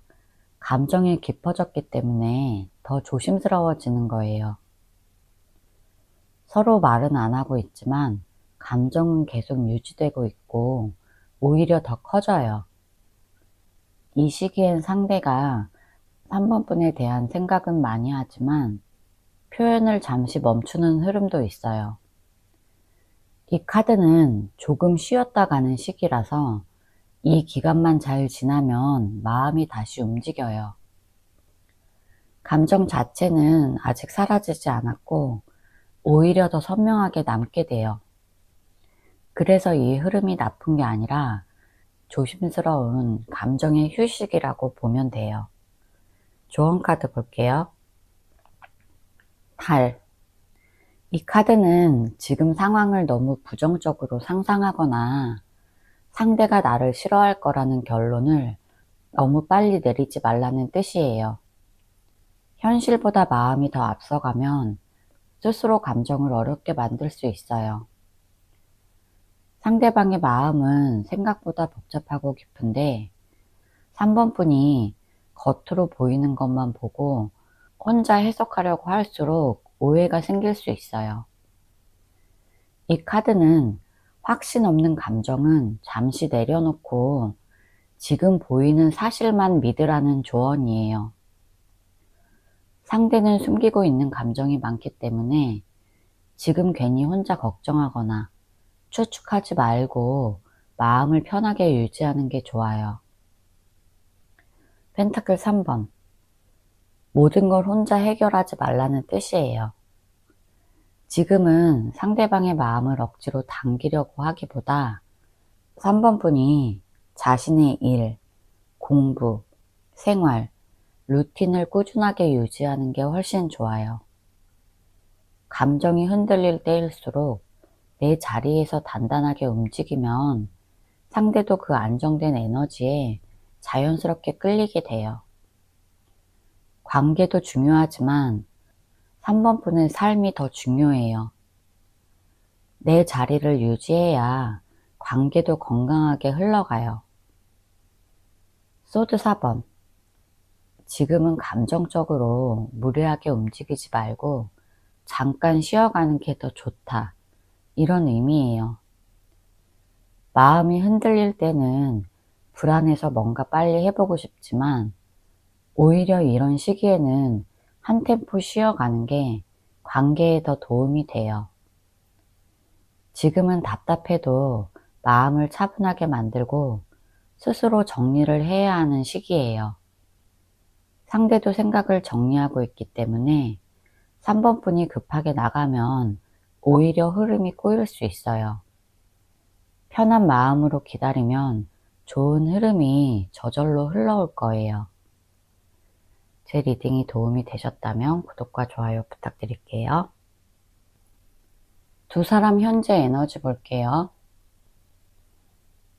감정이 깊어졌기 때문에 더 조심스러워지는 거예요. 서로 말은 안 하고 있지만 감정은 계속 유지되고 있고 오히려 더 커져요. 이 시기엔 상대가 3번 분에 대한 생각은 많이 하지만 표현을 잠시 멈추는 흐름도 있어요. 이 카드는 조금 쉬었다 가는 시기라서 이 기간만 잘 지나면 마음이 다시 움직여요. 감정 자체는 아직 사라지지 않았고 오히려 더 선명하게 남게 돼요. 그래서 이 흐름이 나쁜 게 아니라 조심스러운 감정의 휴식이라고 보면 돼요. 조언 카드 볼게요. 달. 이 카드는 지금 상황을 너무 부정적으로 상상하거나 상대가 나를 싫어할 거라는 결론을 너무 빨리 내리지 말라는 뜻이에요. 현실보다 마음이 더 앞서가면 스스로 감정을 어렵게 만들 수 있어요. 상대방의 마음은 생각보다 복잡하고 깊은데 3번 분이 겉으로 보이는 것만 보고 혼자 해석하려고 할수록 오해가 생길 수 있어요. 이 카드는 확신 없는 감정은 잠시 내려놓고 지금 보이는 사실만 믿으라는 조언이에요. 상대는 숨기고 있는 감정이 많기 때문에 지금 괜히 혼자 걱정하거나 추측하지 말고 마음을 편하게 유지하는 게 좋아요. 펜타클 3번. 모든 걸 혼자 해결하지 말라는 뜻이에요. 지금은 상대방의 마음을 억지로 당기려고 하기보다 3번 분이 자신의 일, 공부, 생활, 루틴을 꾸준하게 유지하는 게 훨씬 좋아요. 감정이 흔들릴 때일수록 내 자리에서 단단하게 움직이면 상대도 그 안정된 에너지에 자연스럽게 끌리게 돼요. 관계도 중요하지만 3번 분의 삶이 더 중요해요. 내 자리를 유지해야 관계도 건강하게 흘러가요. 소드 4번. 지금은 감정적으로 무리하게 움직이지 말고 잠깐 쉬어가는 게 더 좋다. 이런 의미예요. 마음이 흔들릴 때는 불안해서 뭔가 빨리 해보고 싶지만 오히려 이런 시기에는 한 템포 쉬어가는 게 관계에 더 도움이 돼요. 지금은 답답해도 마음을 차분하게 만들고 스스로 정리를 해야 하는 시기예요. 상대도 생각을 정리하고 있기 때문에 3번 분이 급하게 나가면 오히려 흐름이 꼬일 수 있어요. 편한 마음으로 기다리면 좋은 흐름이 저절로 흘러올 거예요. 제 리딩이 도움이 되셨다면 구독과 좋아요 부탁드릴게요. 두 사람 현재 에너지 볼게요.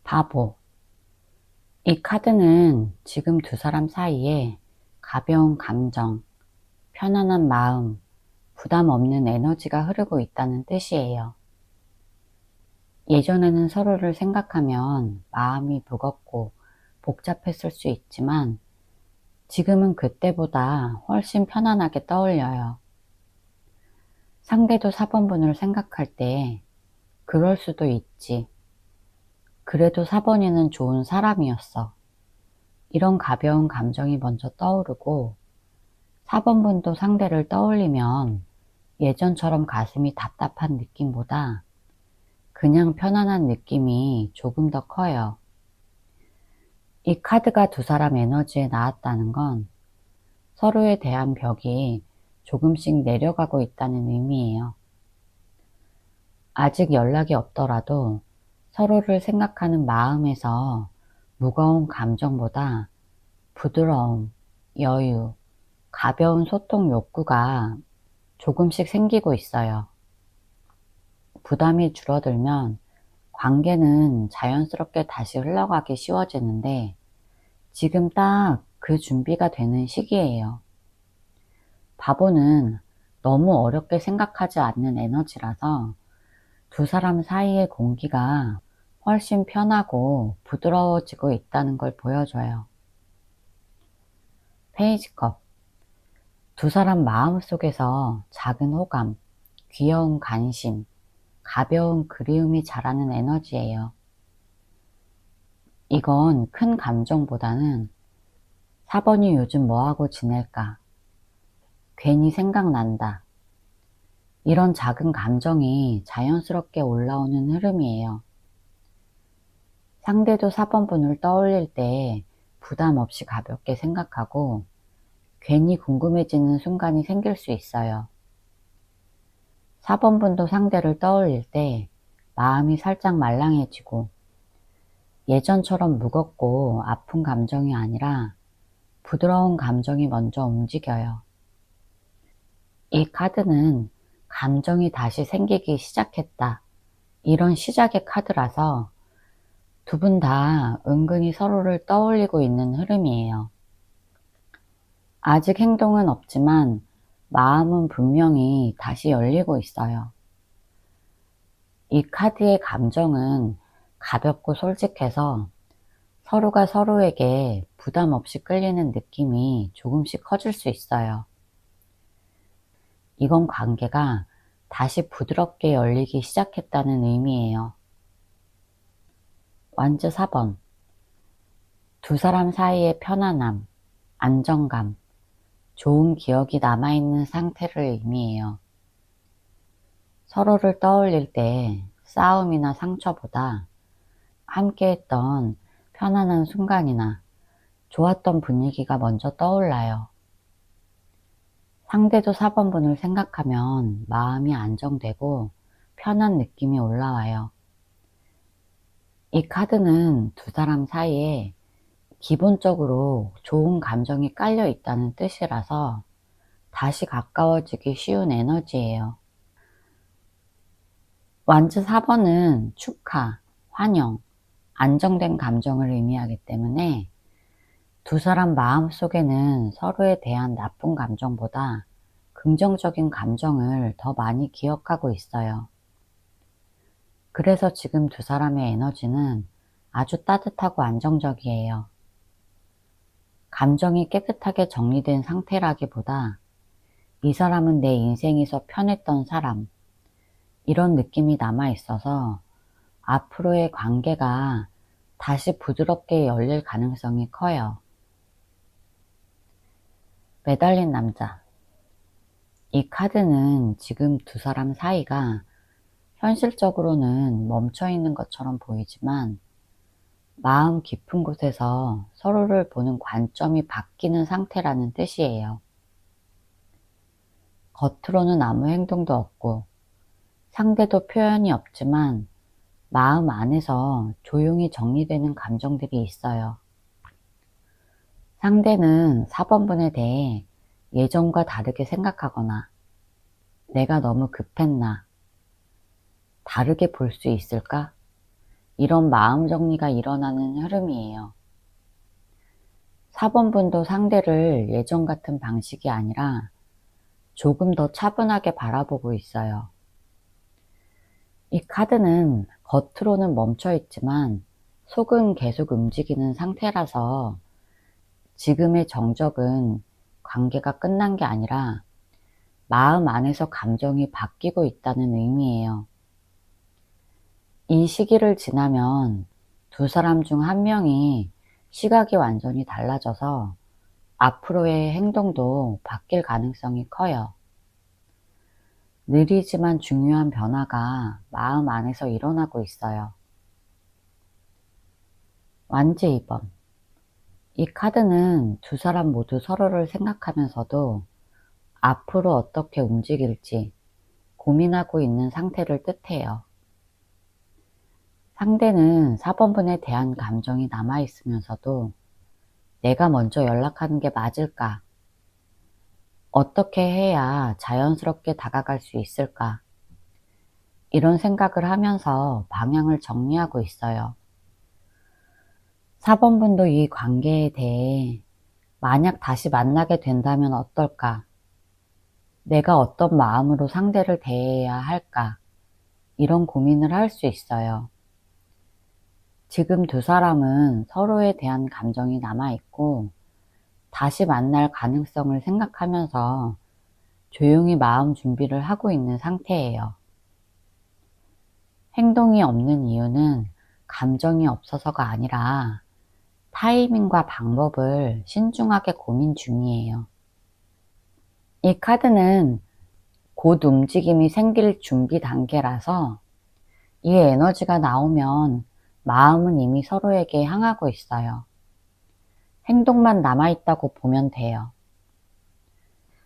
바보. 이 카드는 지금 두 사람 사이에 가벼운 감정, 편안한 마음, 부담 없는 에너지가 흐르고 있다는 뜻이에요. 예전에는 서로를 생각하면 마음이 무겁고 복잡했을 수 있지만 지금은 그때보다 훨씬 편안하게 떠올려요. 상대도 4번분을 생각할 때 그럴 수도 있지. 그래도 4번이는 좋은 사람이었어. 이런 가벼운 감정이 먼저 떠오르고 4번분도 상대를 떠올리면 예전처럼 가슴이 답답한 느낌보다 그냥 편안한 느낌이 조금 더 커요. 이 카드가 두 사람 에너지에 나왔다는 건 서로에 대한 벽이 조금씩 내려가고 있다는 의미예요. 아직 연락이 없더라도 서로를 생각하는 마음에서 무거운 감정보다 부드러움, 여유, 가벼운 소통 욕구가 조금씩 생기고 있어요. 부담이 줄어들면 관계는 자연스럽게 다시 흘러가기 쉬워지는데 지금 딱 그 준비가 되는 시기예요. 바보는 너무 어렵게 생각하지 않는 에너지라서 두 사람 사이의 공기가 훨씬 편하고 부드러워지고 있다는 걸 보여줘요. 페이지컵. 두 사람 마음속에서 작은 호감, 귀여운 관심, 가벼운 그리움이 자라는 에너지예요. 이건 큰 감정보다는 4번이 요즘 뭐하고 지낼까? 괜히 생각난다. 이런 작은 감정이 자연스럽게 올라오는 흐름이에요. 상대도 4번분을 떠올릴 때 부담 없이 가볍게 생각하고 괜히 궁금해지는 순간이 생길 수 있어요. 4번분도 상대를 떠올릴 때 마음이 살짝 말랑해지고 예전처럼 무겁고 아픈 감정이 아니라 부드러운 감정이 먼저 움직여요. 이 카드는 감정이 다시 생기기 시작했다. 이런 시작의 카드라서 두 분 다 은근히 서로를 떠올리고 있는 흐름이에요. 아직 행동은 없지만 마음은 분명히 다시 열리고 있어요. 이 카드의 감정은 가볍고 솔직해서 서로가 서로에게 부담 없이 끌리는 느낌이 조금씩 커질 수 있어요. 이건 관계가 다시 부드럽게 열리기 시작했다는 의미예요. 완즈 4번. 두 사람 사이의 편안함, 안정감, 좋은 기억이 남아있는 상태를 의미해요. 서로를 떠올릴 때 싸움이나 상처보다 함께했던 편안한 순간이나 좋았던 분위기가 먼저 떠올라요. 상대도 4번분을 생각하면 마음이 안정되고 편한 느낌이 올라와요. 이 카드는 두 사람 사이에 기본적으로 좋은 감정이 깔려 있다는 뜻이라서 다시 가까워지기 쉬운 에너지예요. 완즈 4번은 축하, 환영, 안정된 감정을 의미하기 때문에 두 사람 마음 속에는 서로에 대한 나쁜 감정보다 긍정적인 감정을 더 많이 기억하고 있어요. 그래서 지금 두 사람의 에너지는 아주 따뜻하고 안정적이에요. 감정이 깨끗하게 정리된 상태라기보다 이 사람은 내 인생에서 편했던 사람, 이런 느낌이 남아 있어서 앞으로의 관계가 다시 부드럽게 열릴 가능성이 커요. 매달린 남자. 이 카드는 지금 두 사람 사이가 현실적으로는 멈춰 있는 것처럼 보이지만 마음 깊은 곳에서 서로를 보는 관점이 바뀌는 상태라는 뜻이에요. 겉으로는 아무 행동도 없고 상대도 표현이 없지만 마음 안에서 조용히 정리되는 감정들이 있어요. 상대는 4번분에 대해 예전과 다르게 생각하거나 내가 너무 급했나, 다르게 볼 수 있을까? 이런 마음 정리가 일어나는 흐름이에요. 4번분도 상대를 예전 같은 방식이 아니라 조금 더 차분하게 바라보고 있어요. 이 카드는 겉으로는 멈춰 있지만 속은 계속 움직이는 상태라서 지금의 정적은 관계가 끝난 게 아니라 마음 안에서 감정이 바뀌고 있다는 의미예요. 이 시기를 지나면 두 사람 중 한 명이 시각이 완전히 달라져서 앞으로의 행동도 바뀔 가능성이 커요. 느리지만 중요한 변화가 마음 안에서 일어나고 있어요. 완즈 2번. 이 카드는 두 사람 모두 서로를 생각하면서도 앞으로 어떻게 움직일지 고민하고 있는 상태를 뜻해요. 상대는 4번분에 대한 감정이 남아있으면서도 내가 먼저 연락하는 게 맞을까? 어떻게 해야 자연스럽게 다가갈 수 있을까? 이런 생각을 하면서 방향을 정리하고 있어요. 4번분도 이 관계에 대해 만약 다시 만나게 된다면 어떨까? 내가 어떤 마음으로 상대를 대해야 할까? 이런 고민을 할 수 있어요. 지금 두 사람은 서로에 대한 감정이 남아있고 다시 만날 가능성을 생각하면서 조용히 마음 준비를 하고 있는 상태예요. 행동이 없는 이유는 감정이 없어서가 아니라 타이밍과 방법을 신중하게 고민 중이에요. 이 카드는 곧 움직임이 생길 준비 단계라서 이 에너지가 나오면 마음은 이미 서로에게 향하고 있어요. 행동만 남아있다고 보면 돼요.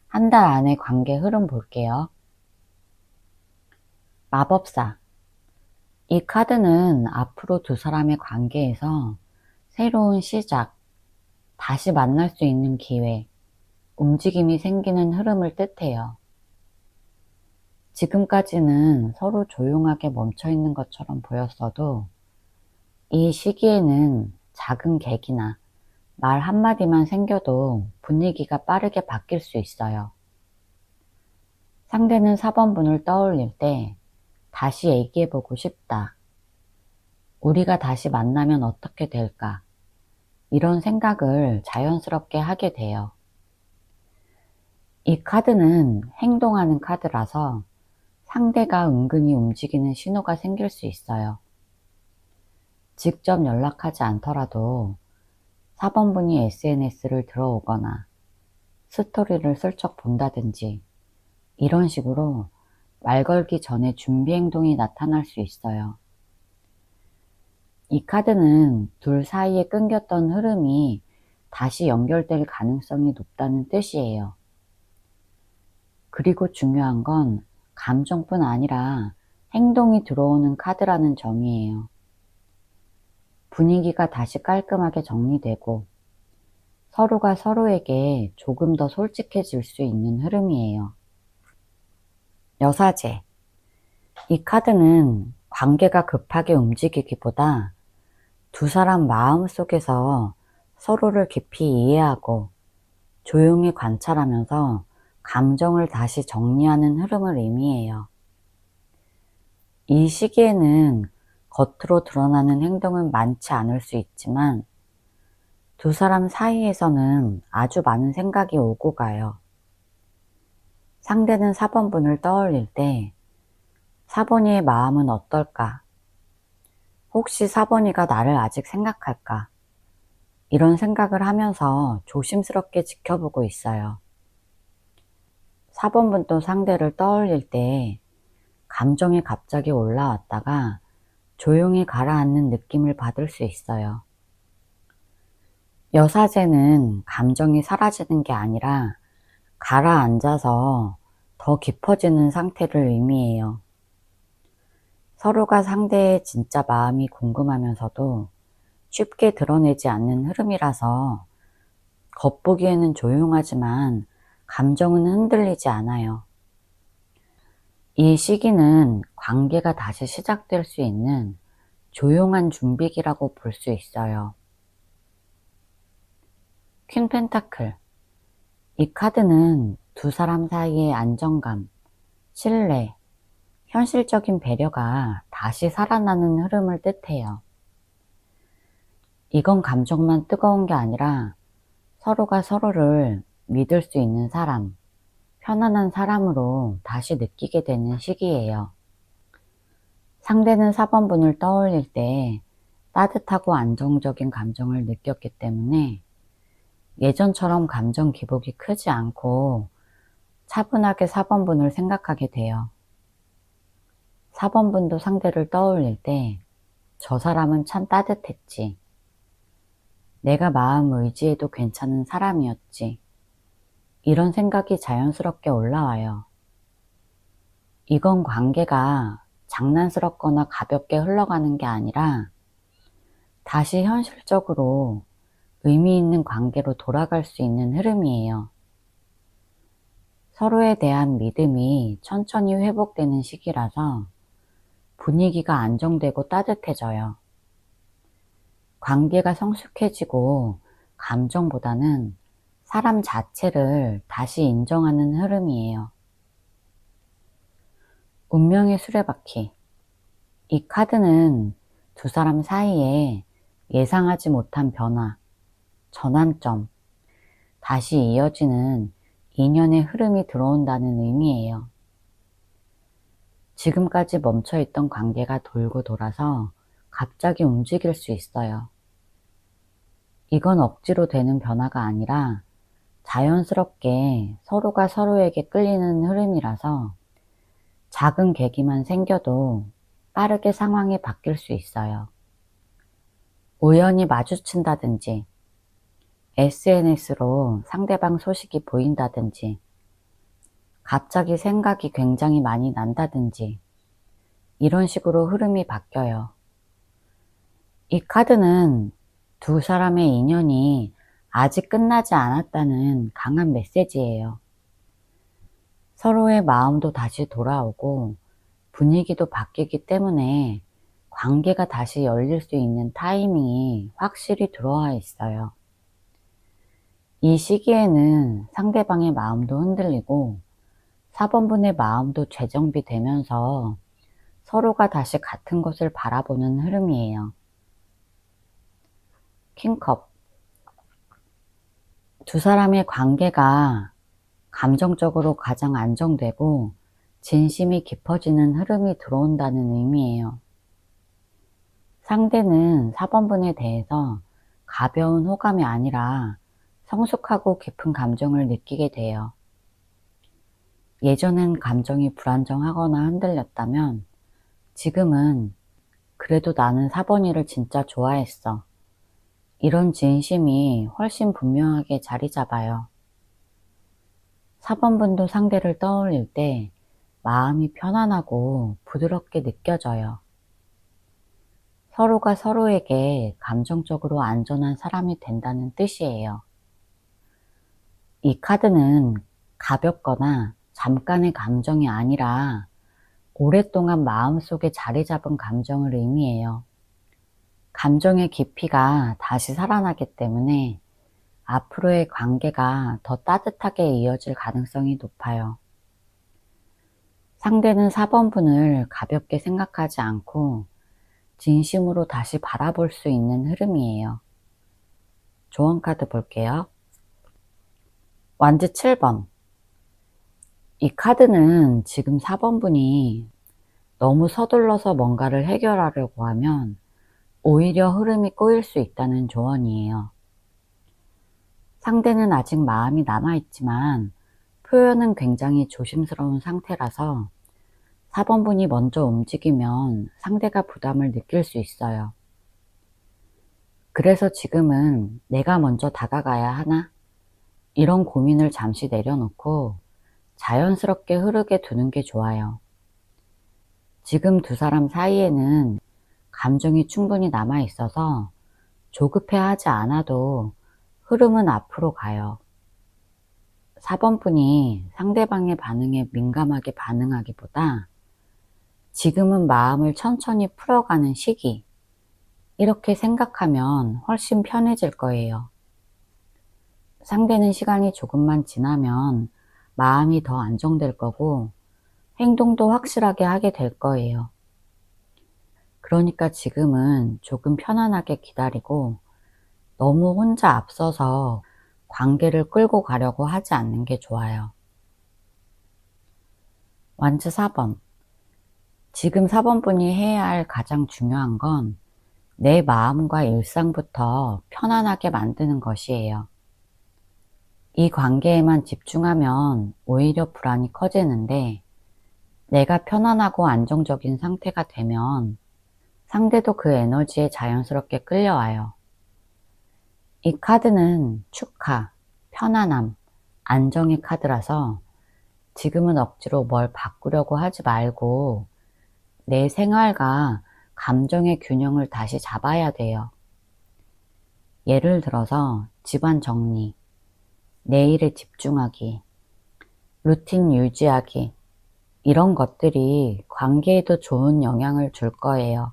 한 달 안에 관계 흐름 볼게요. 마법사. 이 카드는 앞으로 두 사람의 관계에서 새로운 시작, 다시 만날 수 있는 기회, 움직임이 생기는 흐름을 뜻해요. 지금까지는 서로 조용하게 멈춰 있는 것처럼 보였어도 이 시기에는 작은 계기나 말 한마디만 생겨도 분위기가 빠르게 바뀔 수 있어요. 상대는 4번분을 떠올릴 때 다시 얘기해보고 싶다. 우리가 다시 만나면 어떻게 될까? 이런 생각을 자연스럽게 하게 돼요. 이 카드는 행동하는 카드라서 상대가 은근히 움직이는 신호가 생길 수 있어요. 직접 연락하지 않더라도 4번분이 SNS를 들어오거나 스토리를 슬쩍 본다든지 이런 식으로 말 걸기 전에 준비 행동이 나타날 수 있어요. 이 카드는 둘 사이에 끊겼던 흐름이 다시 연결될 가능성이 높다는 뜻이에요. 그리고 중요한 건 감정뿐 아니라 행동이 들어오는 카드라는 점이에요. 분위기가 다시 깔끔하게 정리되고 서로가 서로에게 조금 더 솔직해질 수 있는 흐름이에요. 여사제. 이 카드는 관계가 급하게 움직이기보다 두 사람 마음 속에서 서로를 깊이 이해하고 조용히 관찰하면서 감정을 다시 정리하는 흐름을 의미해요. 이 시기에는 겉으로 드러나는 행동은 많지 않을 수 있지만 두 사람 사이에서는 아주 많은 생각이 오고 가요. 상대는 4번분을 떠올릴 때 4번이의 마음은 어떨까? 혹시 4번이가 나를 아직 생각할까? 이런 생각을 하면서 조심스럽게 지켜보고 있어요. 4번분도 상대를 떠올릴 때 감정이 갑자기 올라왔다가 조용히 가라앉는 느낌을 받을 수 있어요. 여사제는 감정이 사라지는 게 아니라 가라앉아서 더 깊어지는 상태를 의미해요. 서로가 상대의 진짜 마음이 궁금하면서도 쉽게 드러내지 않는 흐름이라서 겉보기에는 조용하지만 감정은 흔들리지 않아요. 이 시기는 관계가 다시 시작될 수 있는 조용한 준비기라고 볼 수 있어요. 퀸 펜타클. 이 카드는 두 사람 사이의 안정감, 신뢰, 현실적인 배려가 다시 살아나는 흐름을 뜻해요. 이건 감정만 뜨거운 게 아니라 서로가 서로를 믿을 수 있는 사람, 편안한 사람으로 다시 느끼게 되는 시기예요. 상대는 4번분을 떠올릴 때 따뜻하고 안정적인 감정을 느꼈기 때문에 예전처럼 감정 기복이 크지 않고 차분하게 4번분을 생각하게 돼요. 4번분도 상대를 떠올릴 때 저 사람은 참 따뜻했지. 내가 마음 의지해도 괜찮은 사람이었지. 이런 생각이 자연스럽게 올라와요. 이건 관계가 장난스럽거나 가볍게 흘러가는 게 아니라 다시 현실적으로 의미 있는 관계로 돌아갈 수 있는 흐름이에요. 서로에 대한 믿음이 천천히 회복되는 시기라서 분위기가 안정되고 따뜻해져요. 관계가 성숙해지고 감정보다는 사람 자체를 다시 인정하는 흐름이에요. 운명의 수레바퀴. 이 카드는 두 사람 사이에 예상하지 못한 변화, 전환점, 다시 이어지는 인연의 흐름이 들어온다는 의미예요. 지금까지 멈춰있던 관계가 돌고 돌아서 갑자기 움직일 수 있어요. 이건 억지로 되는 변화가 아니라 자연스럽게 서로가 서로에게 끌리는 흐름이라서 작은 계기만 생겨도 빠르게 상황이 바뀔 수 있어요. 우연히 마주친다든지 SNS로 상대방 소식이 보인다든지 갑자기 생각이 굉장히 많이 난다든지 이런 식으로 흐름이 바뀌어요. 이 카드는 두 사람의 인연이 아직 끝나지 않았다는 강한 메시지예요. 서로의 마음도 다시 돌아오고 분위기도 바뀌기 때문에 관계가 다시 열릴 수 있는 타이밍이 확실히 들어와 있어요. 이 시기에는 상대방의 마음도 흔들리고 4번분의 마음도 재정비되면서 서로가 다시 같은 것을 바라보는 흐름이에요. 킹컵. 두 사람의 관계가 감정적으로 가장 상대는 4번분에 대해서 가벼운 호감이 아니라 성숙하고 깊은 감정을 느끼게 돼요. 예전엔 감정이 불안정하거나 흔들렸다면 지금은 그래도 나는 4번이를 진짜 좋아했어. 이런 진심이 훨씬 분명하게 자리 잡아요. 4번분도 상대를 떠올릴 때 마음이 편안하고 부드럽게 느껴져요. 서로가 서로에게 감정적으로 안전한 사람이 된다는 뜻이에요. 이 카드는 가볍거나 잠깐의 감정이 아니라 오랫동안 마음속에 자리 잡은 감정을 의미해요. 감정의 깊이가 다시 살아나기 때문에 앞으로의 관계가 더 따뜻하게 이어질 가능성이 높아요. 상대는 4번분을 가볍게 생각하지 않고 진심으로 다시 바라볼 수 있는 흐름이에요. 조언 카드 볼게요. 완즈 7번. 이 카드는 지금 4번분이 너무 서둘러서 뭔가를 해결하려고 하면 오히려 흐름이 꼬일 수 있다는 조언이에요. 상대는 아직 마음이 남아있지만 표현은 굉장히 조심스러운 상태라서 4번분이 먼저 움직이면 상대가 부담을 느낄 수 있어요. 그래서 지금은 내가 먼저 다가가야 하나? 이런 고민을 잠시 내려놓고 자연스럽게 흐르게 두는 게 좋아요. 지금 두 사람 사이에는 감정이 충분히 남아있어서 조급해하지 않아도 흐름은 앞으로 가요. 4번분이 상대방의 반응에 민감하게 반응하기보다 지금은 마음을 천천히 풀어가는 시기, 이렇게 생각하면 훨씬 편해질 거예요. 상대는 시간이 조금만 지나면 마음이 더 안정될 거고 행동도 확실하게 하게 될 거예요. 그러니까 지금은 조금 편안하게 기다리고 너무 혼자 앞서서 관계를 끌고 가려고 하지 않는 게 좋아요. 완즈 4번. 지금 4번분이 해야 할 가장 중요한 건 내 마음과 일상부터 편안하게 만드는 것이에요. 이 관계에만 집중하면 오히려 불안이 커지는데 내가 편안하고 안정적인 상태가 되면 상대도 그 에너지에 자연스럽게 끌려와요. 이 카드는 축하, 편안함, 안정의 카드라서 지금은 억지로 뭘 바꾸려고 하지 말고 내 생활과 감정의 균형을 다시 잡아야 돼요. 예를 들어서 집안 정리, 내 일에 집중하기, 루틴 유지하기, 이런 것들이 관계에도 좋은 영향을 줄 거예요.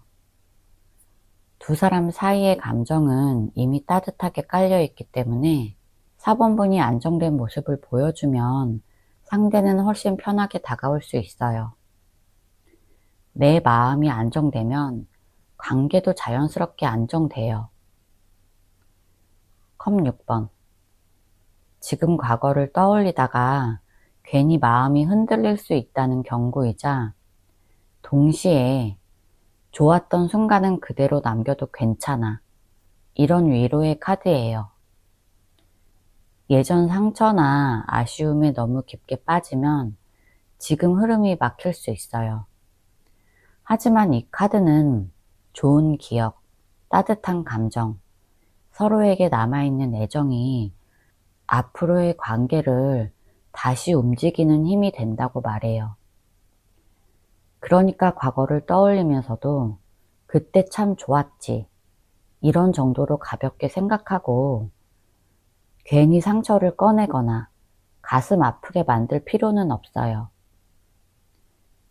두 사람 사이의 감정은 이미 따뜻하게 깔려있기 때문에 4번분이 안정된 모습을 보여주면 상대는 훨씬 편하게 다가올 수 있어요. 내 마음이 안정되면 관계도 자연스럽게 안정돼요. 컵 6번. 지금 과거를 떠올리다가 괜히 마음이 흔들릴 수 있다는 경고이자 동시에 좋았던 순간은 그대로 남겨도 괜찮아, 이런 위로의 카드예요. 예전 상처나 아쉬움에 너무 깊게 빠지면 지금 흐름이 막힐 수 있어요. 하지만 이 카드는 좋은 기억, 따뜻한 감정, 서로에게 남아있는 애정이 앞으로의 관계를 다시 움직이는 힘이 된다고 말해요. 그러니까 과거를 떠올리면서도 그때 참 좋았지, 이런 정도로 가볍게 생각하고 괜히 상처를 꺼내거나 가슴 아프게 만들 필요는 없어요.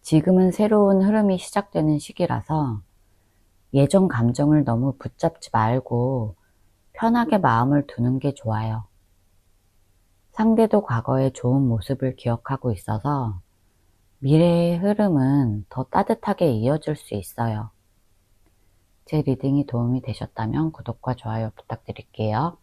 지금은 새로운 흐름이 시작되는 시기라서 예전 감정을 너무 붙잡지 말고 편하게 마음을 두는 게 좋아요. 상대도 과거의 좋은 모습을 기억하고 있어서 미래의 흐름은 더 따뜻하게 이어질 수 있어요. 제 리딩이 도움이 되셨다면 구독과 좋아요 부탁드릴게요.